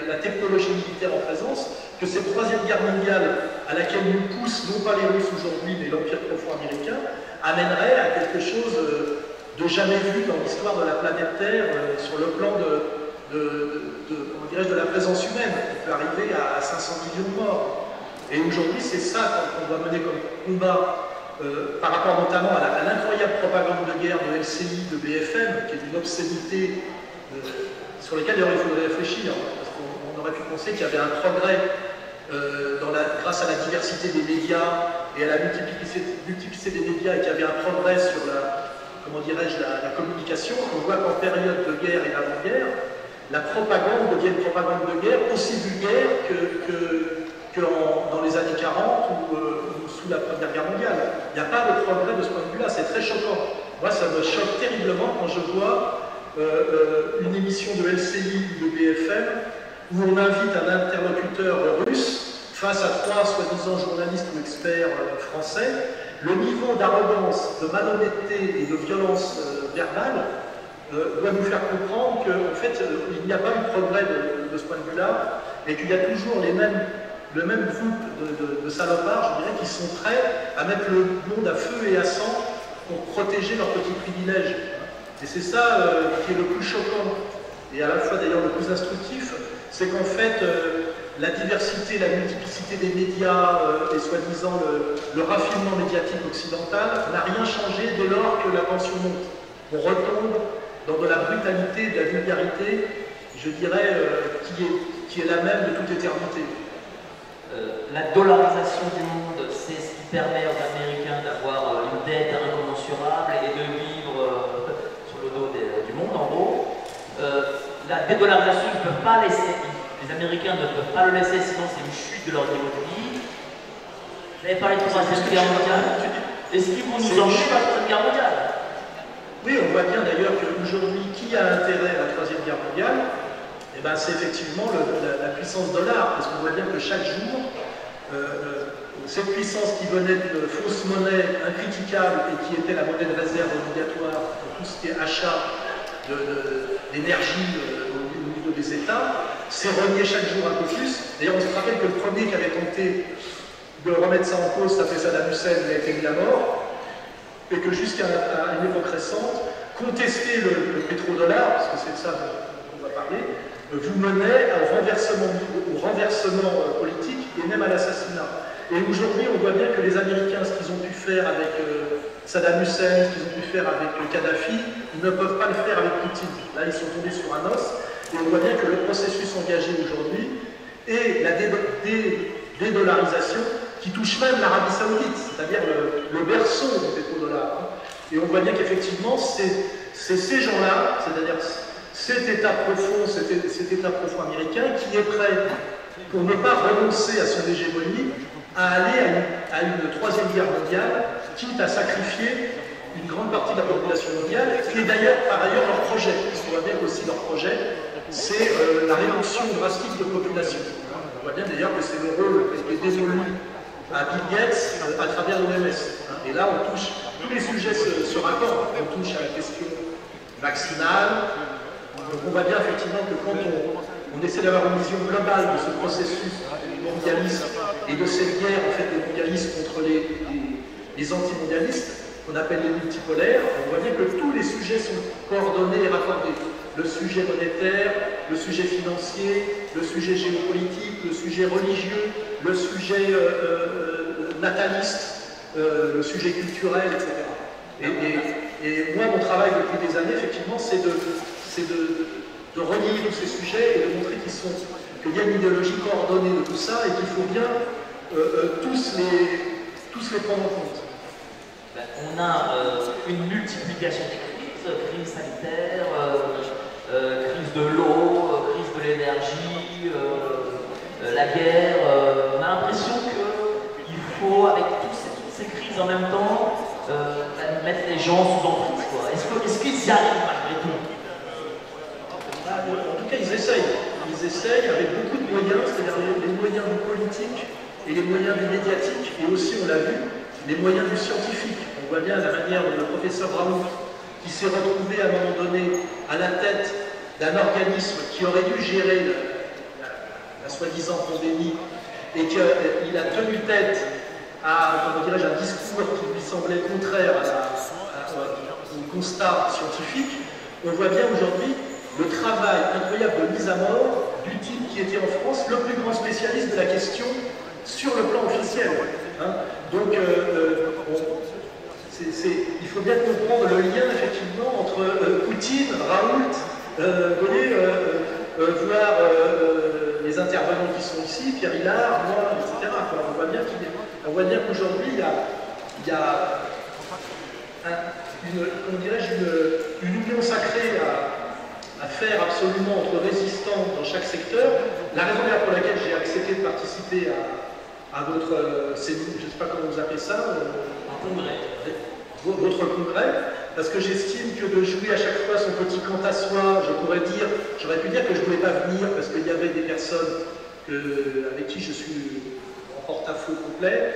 la technologie militaire en présence que cette troisième guerre mondiale à laquelle nous poussent non pas les Russes aujourd'hui mais l'Empire profond américain amènerait à quelque chose de jamais vu dans l'histoire de la planète Terre sur le plan comment dirais-je, de la présence humaine. On peut arriver à 500 millions de morts. Et aujourd'hui, c'est ça qu'on doit mener comme combat par rapport notamment à l'incroyable propagande de guerre de LCI, de BFM, qui est d'une obscénité sur laquelle il faudrait réfléchir. Parce qu'on aurait pu penser qu'il y avait un progrès grâce à la diversité des médias et à la multiplicité des médias, et qu'il y avait un progrès sur comment dirais-je, la communication. On voit qu'en période de guerre et d'avant-guerre, la propagande devient une propagande de guerre aussi vulgaire que dans les années 40 ou sous la Première Guerre mondiale. Il n'y a pas de progrès de ce point de vue-là, c'est très choquant. Moi, ça me choque terriblement quand je vois une émission de LCI ou de BFM où on invite un interlocuteur russe face à trois soi-disant journalistes ou experts français. Le niveau d'arrogance, de malhonnêteté et de violence verbale doit nous faire comprendre qu'en fait, il n'y a pas eu de progrès de ce point de vue-là, et qu'il y a toujours le même groupe de salopards, je dirais, qui sont prêts à mettre le monde à feu et à sang pour protéger leurs petits privilèges. Et c'est ça qui est le plus choquant, et à la fois d'ailleurs le plus instructif, c'est qu'en fait, la diversité, la multiplicité des médias et soi-disant le raffinement médiatique occidental n'a rien changé dès lors que la tension monte. On retombe dans de la brutalité, de la vulgarité, je dirais, qui est la même de toute éternité. La dollarisation du monde, c'est ce qui permet aux Américains d'avoir une dette incommensurable et de vivre sur le dos du monde, en gros. La dédollarisation, ils ne peuvent pas laisser, les Américains ne peuvent pas le laisser, sinon c'est une chute de leur niveau de vie. Vous avez parlé de la Troisième Guerre mondiale. Est-ce qu'ils vont nous emmener par la Troisième Guerre mondiale? Oui, on voit bien d'ailleurs qu'aujourd'hui, qui a intérêt à la Troisième Guerre mondiale? Eh ben, c'est effectivement la puissance dollar, parce qu'on voit bien que chaque jour, cette puissance qui venait d'une fausse monnaie incritiquable et qui était la monnaie de réserve obligatoire pour tout ce qui est achat d'énergie au niveau des États, s'est renié chaque jour un peu plus. D'ailleurs, on se rappelle que le premier qui avait tenté de remettre ça en cause s'appelait Saddam Hussein, il a été mis à mort, et que jusqu'à une époque récente, contester le pétrodollar, parce que c'est de ça qu'on va parler, vous menait au renversement politique et même à l'assassinat. Et aujourd'hui, on voit bien que les Américains, ce qu'ils ont pu faire avec Saddam Hussein, ce qu'ils ont pu faire avec Kadhafi, ils ne peuvent pas le faire avec Poutine. Là, ils sont tombés sur un os, et on voit bien que le processus engagé aujourd'hui est la dédollarisation qui touche même l'Arabie Saoudite, c'est-à-dire le berceau du pétrodollar. Et on voit bien qu'effectivement, c'est ces gens-là, c'est-à-dire cet État profond américain qui est prêt, pour ne pas renoncer à son hégémonie, à aller à une troisième guerre mondiale, quitte à sacrifier une grande partie de la population mondiale, qui est d'ailleurs par ailleurs leur projet. Parce qu'on voit bien qu'aussi leur projet, c'est la réduction drastique de population. On voit bien d'ailleurs que c'est le rôle qui est dévolu à Bill Gates à travers l'OMS. Et là, on touche, tous les sujets se raccordent. On touche à la question vaccinale. Donc on voit bien effectivement que quand on essaie d'avoir une vision globale de ce processus mondialiste et de cette guerre en fait des mondialistes contre les anti-mondialistes, qu'on appelle les multipolaires, on voit bien que tous les sujets sont coordonnés et raccordés. Le sujet monétaire, le sujet financier, le sujet géopolitique, le sujet religieux, le sujet nataliste, le sujet culturel, etc. Et moi, mon travail depuis des années, effectivement, c'est de relier tous ces sujets et de montrer qu'il y a une idéologie coordonnée de tout ça et qu'il faut bien tous les prendre en compte. On a une multiplication des crises, crise sanitaire, crise de l'eau, crise de l'énergie, la guerre. On a l'impression qu'il faut, avec toutes ces crises en même temps, mettre les gens sous emprise. Est-ce qu'ils y arrivent malgré tout? En tout cas, ils essayent. Ils essayent avec beaucoup de moyens, c'est-à-dire les moyens du politique et les moyens du médiatique, et aussi, on l'a vu, les moyens du scientifique. On voit bien la manière dont le professeur Raoult, qui s'est retrouvé à un moment donné à la tête d'un organisme qui aurait dû gérer la soi-disant pandémie et qu'il a tenu tête à, comment dirais-je, un discours qui lui semblait contraire au constat scientifique, on voit bien aujourd'hui le travail incroyable de mise à mort du type qui était en France le plus grand spécialiste de la question sur le plan officiel. Hein. Donc, il faut bien comprendre le lien effectivement entre Poutine, Raoult, voir les intervenants qui sont ici, Pierre Hillard, moi, etc. On voit bien qu'aujourd'hui, il y a une union sacrée à faire absolument entre résistants dans chaque secteur. La raison pour laquelle j'ai accepté de participer à votre séminaire, je ne sais pas comment vous appelez ça, votre congrès, parce que j'estime que de jouer à chaque fois son petit quant à soi, j'aurais pu dire que je ne voulais pas venir parce qu'il y avait des personnes avec qui je suis en porte-à-faux complet,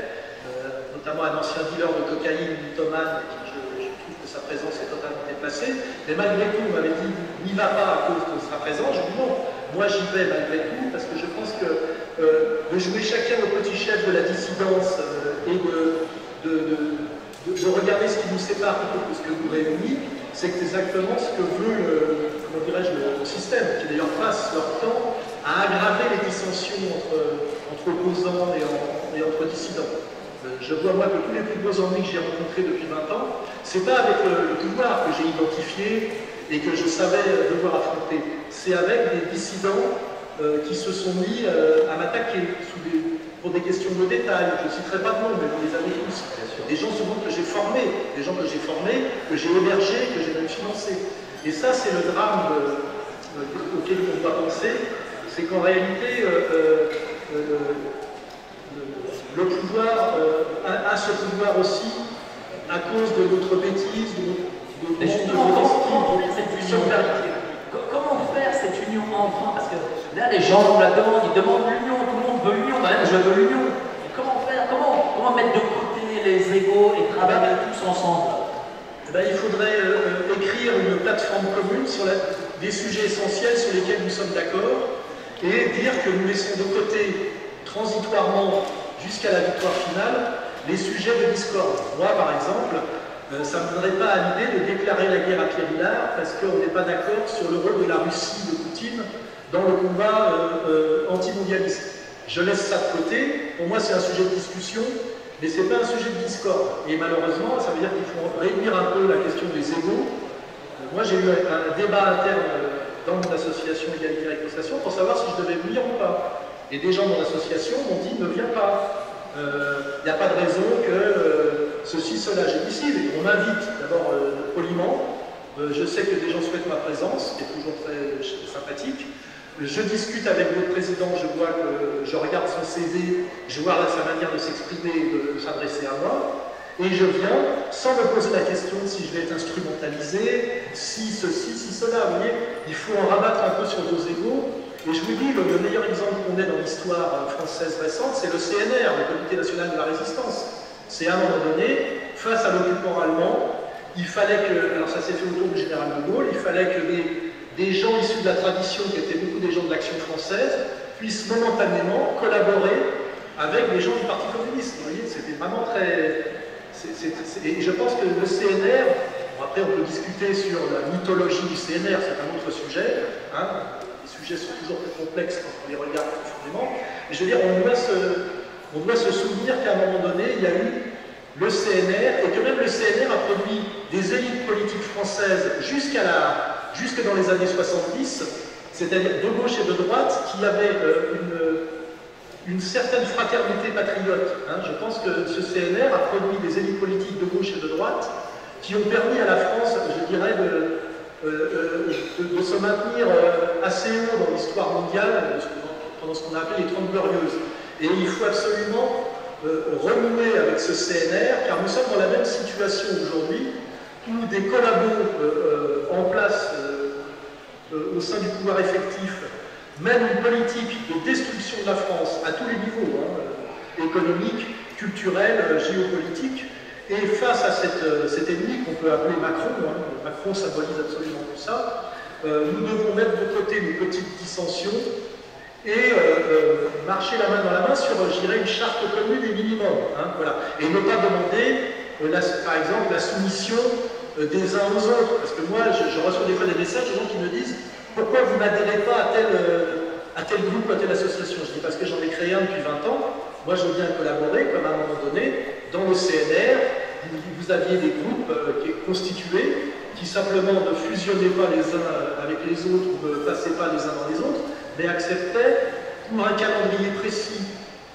notamment un ancien dealer de cocaïne, mythomane, je trouve que sa présence est totalement déplacée. Mais malgré tout, on m'avait dit, n'y va pas à cause de sa présence. Je dis non, moi j'y vais malgré tout, parce que je pense que de jouer chacun au petit chef de la dissidence et de regarder ce qui nous sépare plutôt que ce que nous réunit, c'est exactement ce que veut le système, qui d'ailleurs passe leur temps à aggraver les dissensions entre opposants et entre dissidents. Je vois moi que tous les plus beaux ennuis que j'ai rencontrés depuis 20 ans, c'est pas avec le pouvoir que j'ai identifié et que je savais devoir affronter, c'est avec des dissidents qui se sont mis à m'attaquer pour des questions de détail. Je ne citerai pas de nom, mais vous les avez tous. Des gens souvent que j'ai formés, que j'ai hébergés, que j'ai même financés. Et ça, c'est le drame auquel on doit penser, c'est qu'en réalité, le pouvoir a ce pouvoir aussi à cause de notre bêtise, de notre comment faire cette union enfin? Parce que là, les gens nous la demandent, ils demandent l'union, tout le monde veut l'union, même je veux l'union. Comment faire? Comment mettre de côté les égos et travailler tous ensemble? Il faudrait écrire une plateforme commune sur des sujets essentiels sur lesquels nous sommes d'accord et dire que nous laissons de côté transitoirement jusqu'à la victoire finale les sujets de discorde. Moi, par exemple, ça ne me donnerait pas à l'idée de déclarer la guerre à Pierre Hillard parce qu'on n'est pas d'accord sur le rôle de la Russie de Poutine dans le combat anti-mondialiste. Je laisse ça de côté. Pour moi, c'est un sujet de discussion, mais ce n'est pas un sujet de discorde. Et malheureusement, ça veut dire qu'il faut réunir un peu la question des égaux. Moi, j'ai eu un débat interne dans mon association Égalité et Réconciliation pour savoir si je devais venir ou pas. Et des gens dans l'association m'ont dit « ne viens pas ». Il n'y a pas de raison que ceci, cela. J'ai dit si, on m'invite d'abord poliment. Je sais que des gens souhaitent ma présence, ce qui est toujours très sympathique. Je discute avec votre président, je vois que je regarde son CV, je vois là sa manière de s'exprimer et de s'adresser à moi. Et je viens sans me poser la question de si je vais être instrumentalisé, si ceci, si cela. Vous voyez, il faut en rabattre un peu sur vos égos. Et je vous dis, le meilleur exemple qu'on ait dans l'histoire française récente, c'est le CNR, le Comité National de la Résistance. C'est à un moment donné, face à l'occupant allemand, il fallait que, alors ça s'est fait autour du général de Gaulle, il fallait que des gens issus de la tradition, qui étaient beaucoup des gens de l'Action française, puissent momentanément collaborer avec les gens du Parti communiste. Vous voyez, c'était vraiment très... Et je pense que le CNR, bon, après on peut discuter sur la mythologie du CNR, c'est un autre sujet, hein. Les sujets sont toujours très complexes quand on les regarde profondément, mais je veux dire, on doit se souvenir qu'à un moment donné, il y a eu le CNR, et que même le CNR a produit des élites politiques françaises jusque dans les années 70, c'est-à-dire de gauche et de droite, qui avaient une certaine fraternité patriote. Hein. Je pense que ce CNR a produit des élites politiques de gauche et de droite qui ont permis à la France, je dirais, de se maintenir assez haut dans l'histoire mondiale pendant ce qu'on a appelé les 30 Glorieuses. Et il faut absolument renouer avec ce CNR, car nous sommes dans la même situation aujourd'hui où des collabos en place au sein du pouvoir effectif mènent une politique de destruction de la France à tous les niveaux, hein, économique, culturel, géopolitique. Et face à cet ennemi qu'on peut appeler Macron, hein, Macron symbolise absolument tout ça, nous devons mettre de côté nos petites dissensions et marcher la main dans la main sur, je dirais, une charte commune et minimum. Hein, voilà. Et ne pas demander, par exemple, la soumission des uns aux autres. Parce que moi, je reçois des fois des messages de gens qui me disent « Pourquoi vous n'adhérez pas à tel groupe, à telle association ?» Je dis « Parce que j'en ai créé un depuis 20 ans. Moi, je veux bien collaborer, comme à un moment donné, dans le CNR, vous aviez des groupes constitués qui simplement ne fusionnaient pas les uns avec les autres ou ne passaient pas les uns dans les autres, mais acceptaient, pour un calendrier précis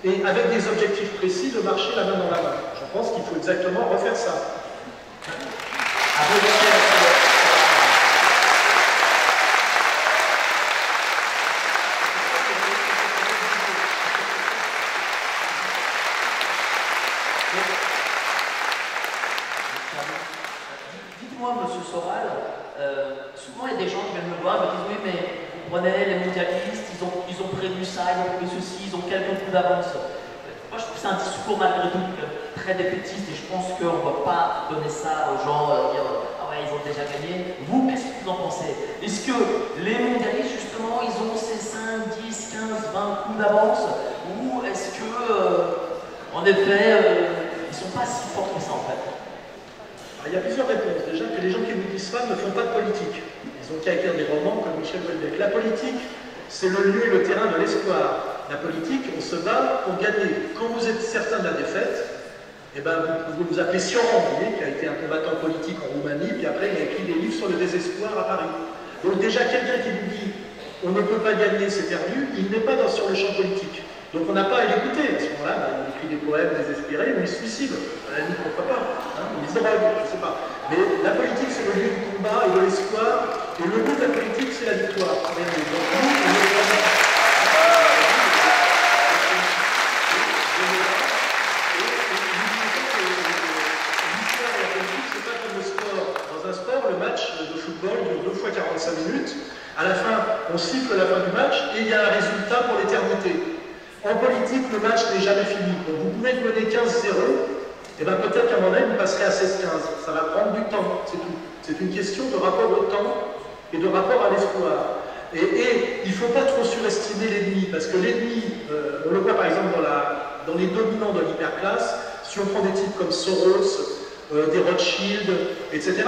et avec des objectifs précis, de marcher la main dans la main. Je pense qu'il faut exactement refaire ça. Dites-moi, monsieur Soral, souvent il y a des gens qui viennent me voir et me disent oui, mais vous prenez les mondialistes, ils ont prévu ça, ils ont prévu ceci, ils ont quelques coups d'avance. Moi je trouve que c'est un discours malgré tout très défaitiste et je pense qu'on ne va pas donner ça aux gens, dire ah ouais, ils ont déjà gagné. Vous, qu'est-ce que vous en pensez? Est-ce que les mondialistes, justement, ils ont ces 5, 10, 15, 20 coups d'avance ou est-ce que, en effet, ils ne sont pas si forts que ça en fait? Il y a plusieurs réponses. Déjà, que les gens qui vous disent ça ne font pas de politique. Ils ont qu'à écrire des romans comme Michel Houellebecq. La politique, c'est le lieu et le terrain de l'espoir. La politique, on se bat pour gagner. Quand vous êtes certain de la défaite, eh ben, vous pouvez vous appeler Sioran, vous voyez, qui a été un combattant politique en Roumanie, puis après il a écrit des livres sur le désespoir à Paris. Donc déjà, quelqu'un qui vous dit on ne peut pas gagner, c'est perdu, il n'est pas sur le champ politique. Donc on n'a pas à l'écouter. À ce moment-là, il écrit des poèmes désespérés, ou il se suicide. À la limite, pourquoi pas, hein, ou il se drogue, je ne sais pas. Mais la politique, c'est le lieu du combat et de l'espoir. Et le but de la politique, c'est la victoire. Donc nous, le match de football dure 2 fois 45 minutes. À la fin, on siffle la fin du match et il y a un résultat pour l'éternité. En politique, le match n'est jamais fini. Donc vous pouvez mener 15-0, et bien peut-être qu'à un moment donné, vous passerez à 16-15. Ça va prendre du temps, c'est tout. C'est une question de rapport au temps et de rapport à l'espoir. Et il ne faut pas trop surestimer l'ennemi, parce que l'ennemi, on le voit par exemple dans les dominants de l'hyperclasse, si on prend des types comme Soros, des Rothschild, etc.,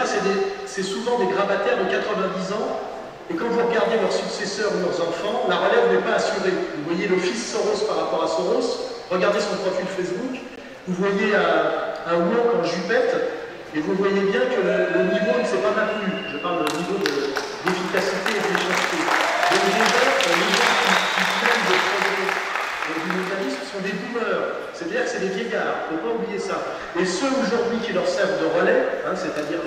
c'est souvent des grabataires de 90 ans. Et quand vous regardez leurs successeurs ou leurs enfants, la relève n'est pas assurée. Vous voyez le fils Soros par rapport à Soros, regardez son profil Facebook, vous voyez un woke en jupette, et vous voyez bien que le niveau ne s'est pas maintenu. Je parle du niveau d'efficacité et d'efficacité. Donc déjà, les gens qui prennent des projets du mondialisme sont des boomers, c'est-à-dire que c'est des vieillards, il ne faut pas oublier ça. Et ceux aujourd'hui qui leur servent de relais, hein, c'est-à-dire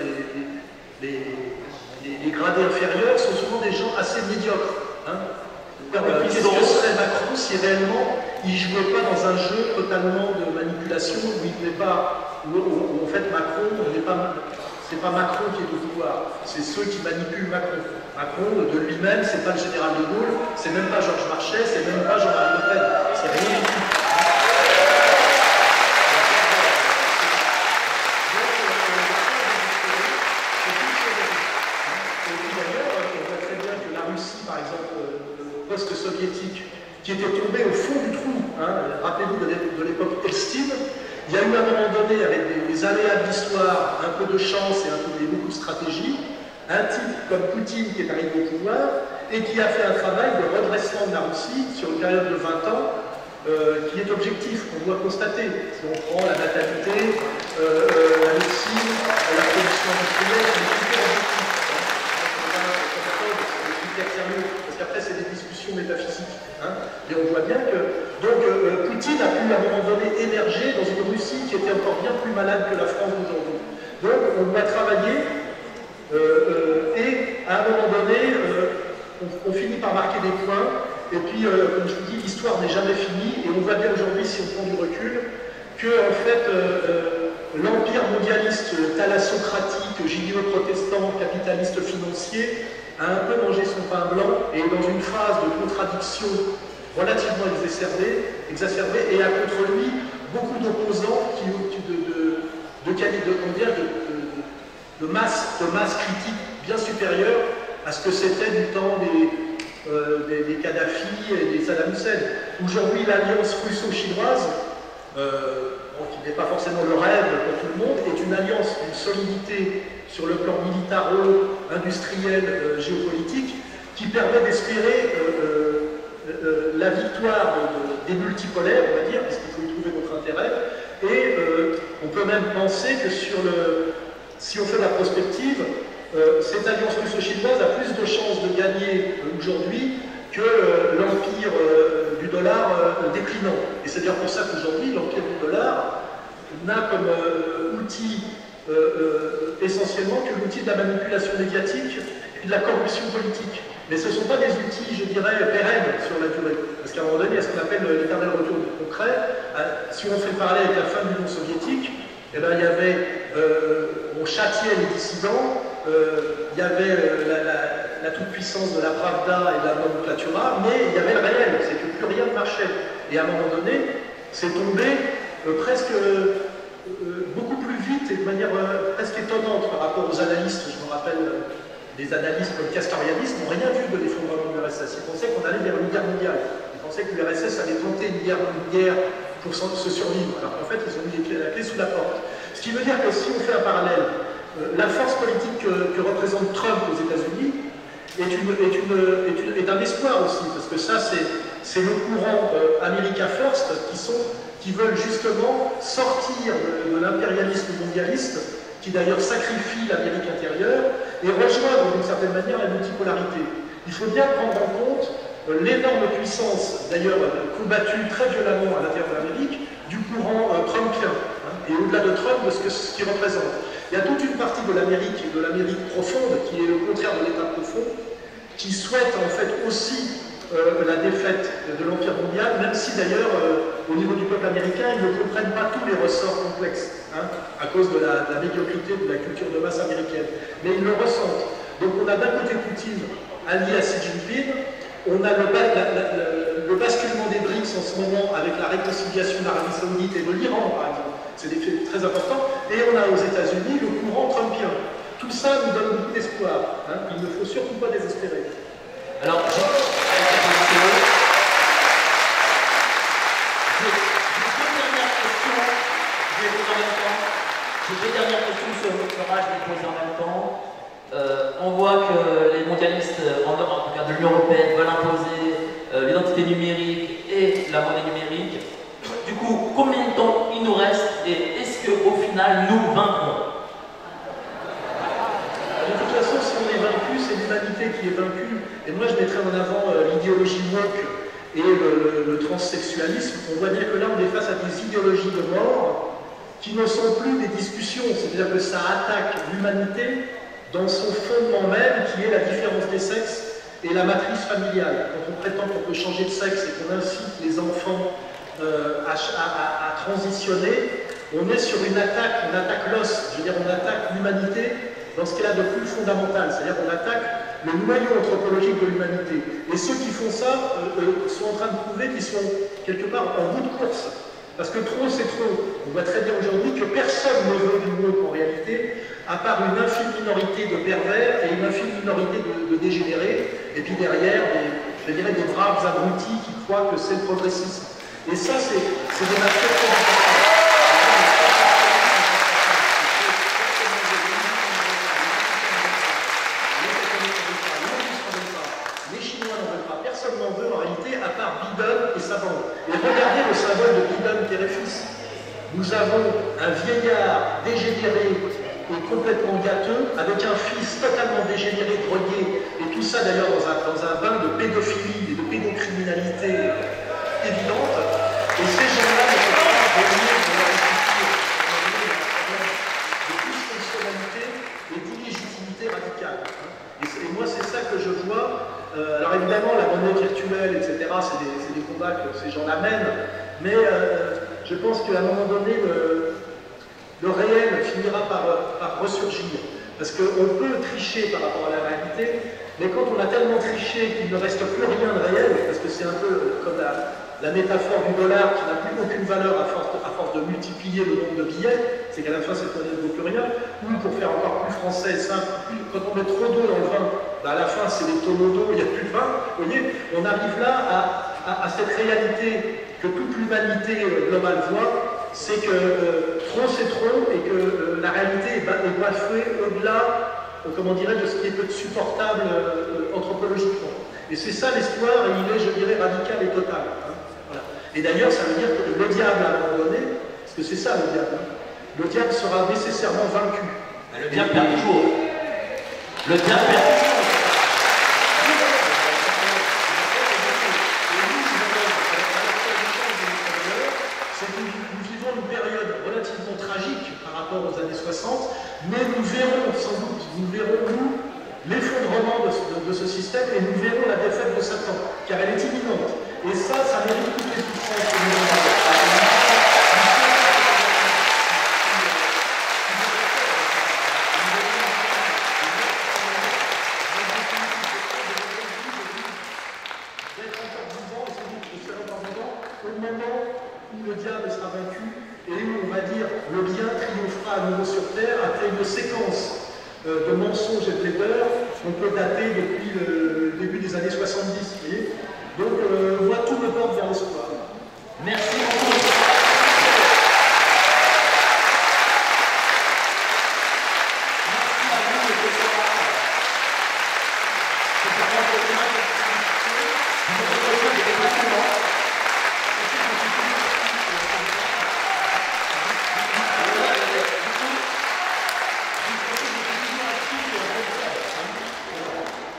les gradés inférieurs, sont souvent des gens assez médiocres. Hein. Qu'est-ce que serait Macron si réellement il ne jouait pas dans un jeu totalement de manipulation où il n'est pas, où en fait Macron n'est pas, c'est pas Macron qui est au pouvoir, c'est ceux qui manipulent Macron. Macron de lui-même, c'est pas le général de Gaulle, c'est même pas Georges Marchais, c'est même pas Jean-Marie Le Pen, c'est rien du tout. Post-soviétique qui était tombé au fond du trou. Hein. Rappelez-vous de l'époque Elstine. Il y a eu à un moment donné, avec des aléas de l'histoire, un peu de chance et beaucoup de stratégie, un type comme Poutine qui est arrivé au pouvoir et qui a fait un travail de redressement de la Russie sur une période de 20 ans qui est objectif, qu'on doit constater. Si on prend la natalité, la médecine, la production industrielle, c'est des critères objectifs. C'est des critères sérieux. Après, c'est des discussions métaphysiques. Hein. Et on voit bien que Poutine a pu à un moment donné émerger dans une Russie qui était encore bien plus malade que la France d'aujourd'hui. Donc on doit travailler et à un moment donné, on finit par marquer des points. Et puis, comme je vous dis, l'histoire n'est jamais finie. Et on voit bien aujourd'hui, si on prend du recul, que en fait, l'empire mondialiste thalassocratique, judéo-protestant, capitaliste financier, a un peu mangé son pain blanc et est dans une phase de contradiction relativement exacerbée et a contre lui beaucoup d'opposants de masse critique bien supérieure à ce que c'était du temps des Kadhafi et des Saddam Hussein. Aujourd'hui, l'alliance russo-chinoise, qui n'est pas forcément le rêve pour tout le monde, est une alliance d'une solidité sur le plan militaro-industriel, géopolitique, qui permet d'espérer la victoire des multipolaires, on va dire, parce qu'il faut y trouver notre intérêt, et on peut même penser que si on fait la prospective, cette alliance russo-chinoise a plus de chances de gagner aujourd'hui que l'empire du dollar déclinant. Et c'est d'ailleurs pour ça qu'aujourd'hui, l'empire du dollar n'a comme outil essentiellement que l'outil de la manipulation médiatique et de la corruption politique. Mais ce ne sont pas des outils, je dirais, pérennes sur la durée. Parce qu'à un moment donné, il y a ce qu'on appelle l'éternel retour du concret. Si on fait parler avec la fin de l'Union soviétique, eh ben, il y avait, on châtiait les dissidents, il y avait la toute-puissance de la Pravda et de la nomenclatura, mais il y avait le réel, c'est que plus rien ne marchait. Et à un moment donné, c'est tombé presque beaucoup plus vite et de manière presque étonnante par rapport aux analystes. Je me rappelle, des analystes comme Castoriadis n'ont rien vu de l'effondrement de l'URSS. Ils pensaient qu'on allait vers une guerre mondiale. Ils pensaient que l'URSS allait tenter une guerre pour se survivre. Alors qu'en fait, ils ont mis la clé sous la porte. Ce qui veut dire que si on fait un parallèle, la force politique que représente Trump aux États-Unis est un espoir aussi, parce que ça, c'est le courant America First qui veulent justement sortir de l'impérialisme mondialiste, qui d'ailleurs sacrifie l'Amérique intérieure, et rejoindre d'une certaine manière la multipolarité. Il faut bien prendre en compte l'énorme puissance, d'ailleurs combattue très violemment à l'intérieur de l'Amérique, du courant trumpien, et au-delà de Trump, de ce qu'il représente. Il y a toute une partie de l'Amérique profonde, qui est le contraire de l'État profond, qui souhaite en fait aussi la défaite de l'Empire mondial, même si d'ailleurs, au niveau du peuple américain, ils ne comprennent pas tous les ressorts complexes, à cause de la médiocrité de la culture de masse américaine. Mais ils le ressentent. Donc on a d'un côté Poutine allié à Xi Jinping, on a le basculement des BRICS en ce moment avec la réconciliation de l'Arabie Saoudite et de l'Iran, par exemple. C'est des faits très importants. Et on a aux États-Unis le courant trumpien. Tout ça nous donne beaucoup d'espoir. Il ne faut surtout pas désespérer. Alors, j'ai deux dernières questions sur le doctorat, je vais les poser en même temps. On voit que les mondialistes en Europe, en tout cas de l'Union européenne, veulent imposer l'identité numérique et la monnaie numérique. Du coup, combien de temps il nous reste et est-ce qu'au final, nous vaincrons? De toute façon, si on est vaincu, c'est l'humanité qui est vaincue. Et moi, je mettrais en avant l'idéologie woke et le transsexualisme. On voit bien que là, on est face à des idéologies de mort qui ne sont plus des discussions. C'est-à-dire que ça attaque l'humanité dans son fondement même, qui est la différence des sexes et la matrice familiale. Quand on prétend qu'on peut changer de sexe et qu'on incite les enfants à transitionner, on est sur une attaque l'os, je veux dire on attaque l'humanité dans ce qu'elle a de plus fondamental, c'est-à-dire qu'on attaque le noyau anthropologique de l'humanité. Et ceux qui font ça sont en train de prouver qu'ils sont quelque part en bout de course. Parce que trop, c'est trop. On voit très bien aujourd'hui que personne ne veut du woke en réalité, à part une infime minorité de pervers et une infime minorité de dégénérés, et puis derrière, je dirais, des braves abrutis qui croient que c'est le progressisme. Et ça, c'est des aspects très importants. Les Chinois n'en veulent pas, personne n'en veut en réalité, à part Biden et sa bande. Et regardez le symbole de Biden, père et fils. Nous avons un vieillard dégénéré et complètement gâteux, avec un fils totalement dégénéré, drogué, et tout ça d'ailleurs dans un bain de pédophilie et de pédocriminalité évidente. Et ces gens-là ne peuvent pas revenir dans leur structure de dysfonctionnalité et d'illégitimité radicale. Et moi, c'est ça que je vois. Alors évidemment, la monnaie virtuelle, etc., c'est des combats que ces gens-là mènent, mais je pense qu'à un moment donné, le réel finira par ressurgir. Parce qu'on peut tricher par rapport à la réalité, mais quand on a tellement triché qu'il ne reste plus rien de réel, parce que c'est un peu comme la métaphore du dollar qui n'a plus aucune valeur à force de multiplier le nombre de billets, c'est qu'à la fin cette monnaie ne vaut plus rien, ou pour faire encore plus français, simple, quand on met trop d'eau dans le vin, bah à la fin c'est des tonneaux d'eau, il n'y a plus de vin, vous voyez, on arrive là à cette réalité que toute l'humanité globale voit, c'est que trop c'est trop et que la réalité est bafouée au-delà, comment dirais-je, de ce qui est supportable anthropologiquement. Et c'est ça l'histoire, et il est, je dirais, radical et total. Hein, voilà. Et d'ailleurs, ça veut dire que le diable, à un moment donné, parce que c'est ça le diable, hein, le diable sera nécessairement vaincu. Le diable perd toujours. Le diable perd toujours. Nous vivons une période relativement tragique par rapport aux années 60, mais nous verrons sans doute, nous, l'effondrement de ce système et nous verrons la défaite de Satan, car elle est imminente. Et ça mérite toutes les souffrances que nous avons. Au moment où le diable sera vaincu et où, on va dire, le bien triomphera à nouveau sur terre après une séquence de mensonges et de laideurs qu'on peut dater depuis le début des années 70. Vous voyez. Donc, moi, tout me porte vers l'espoir. Merci beaucoup.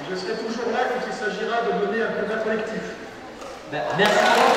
Je serai toujours là quand il s'agira de mener un combat collectif. Merci.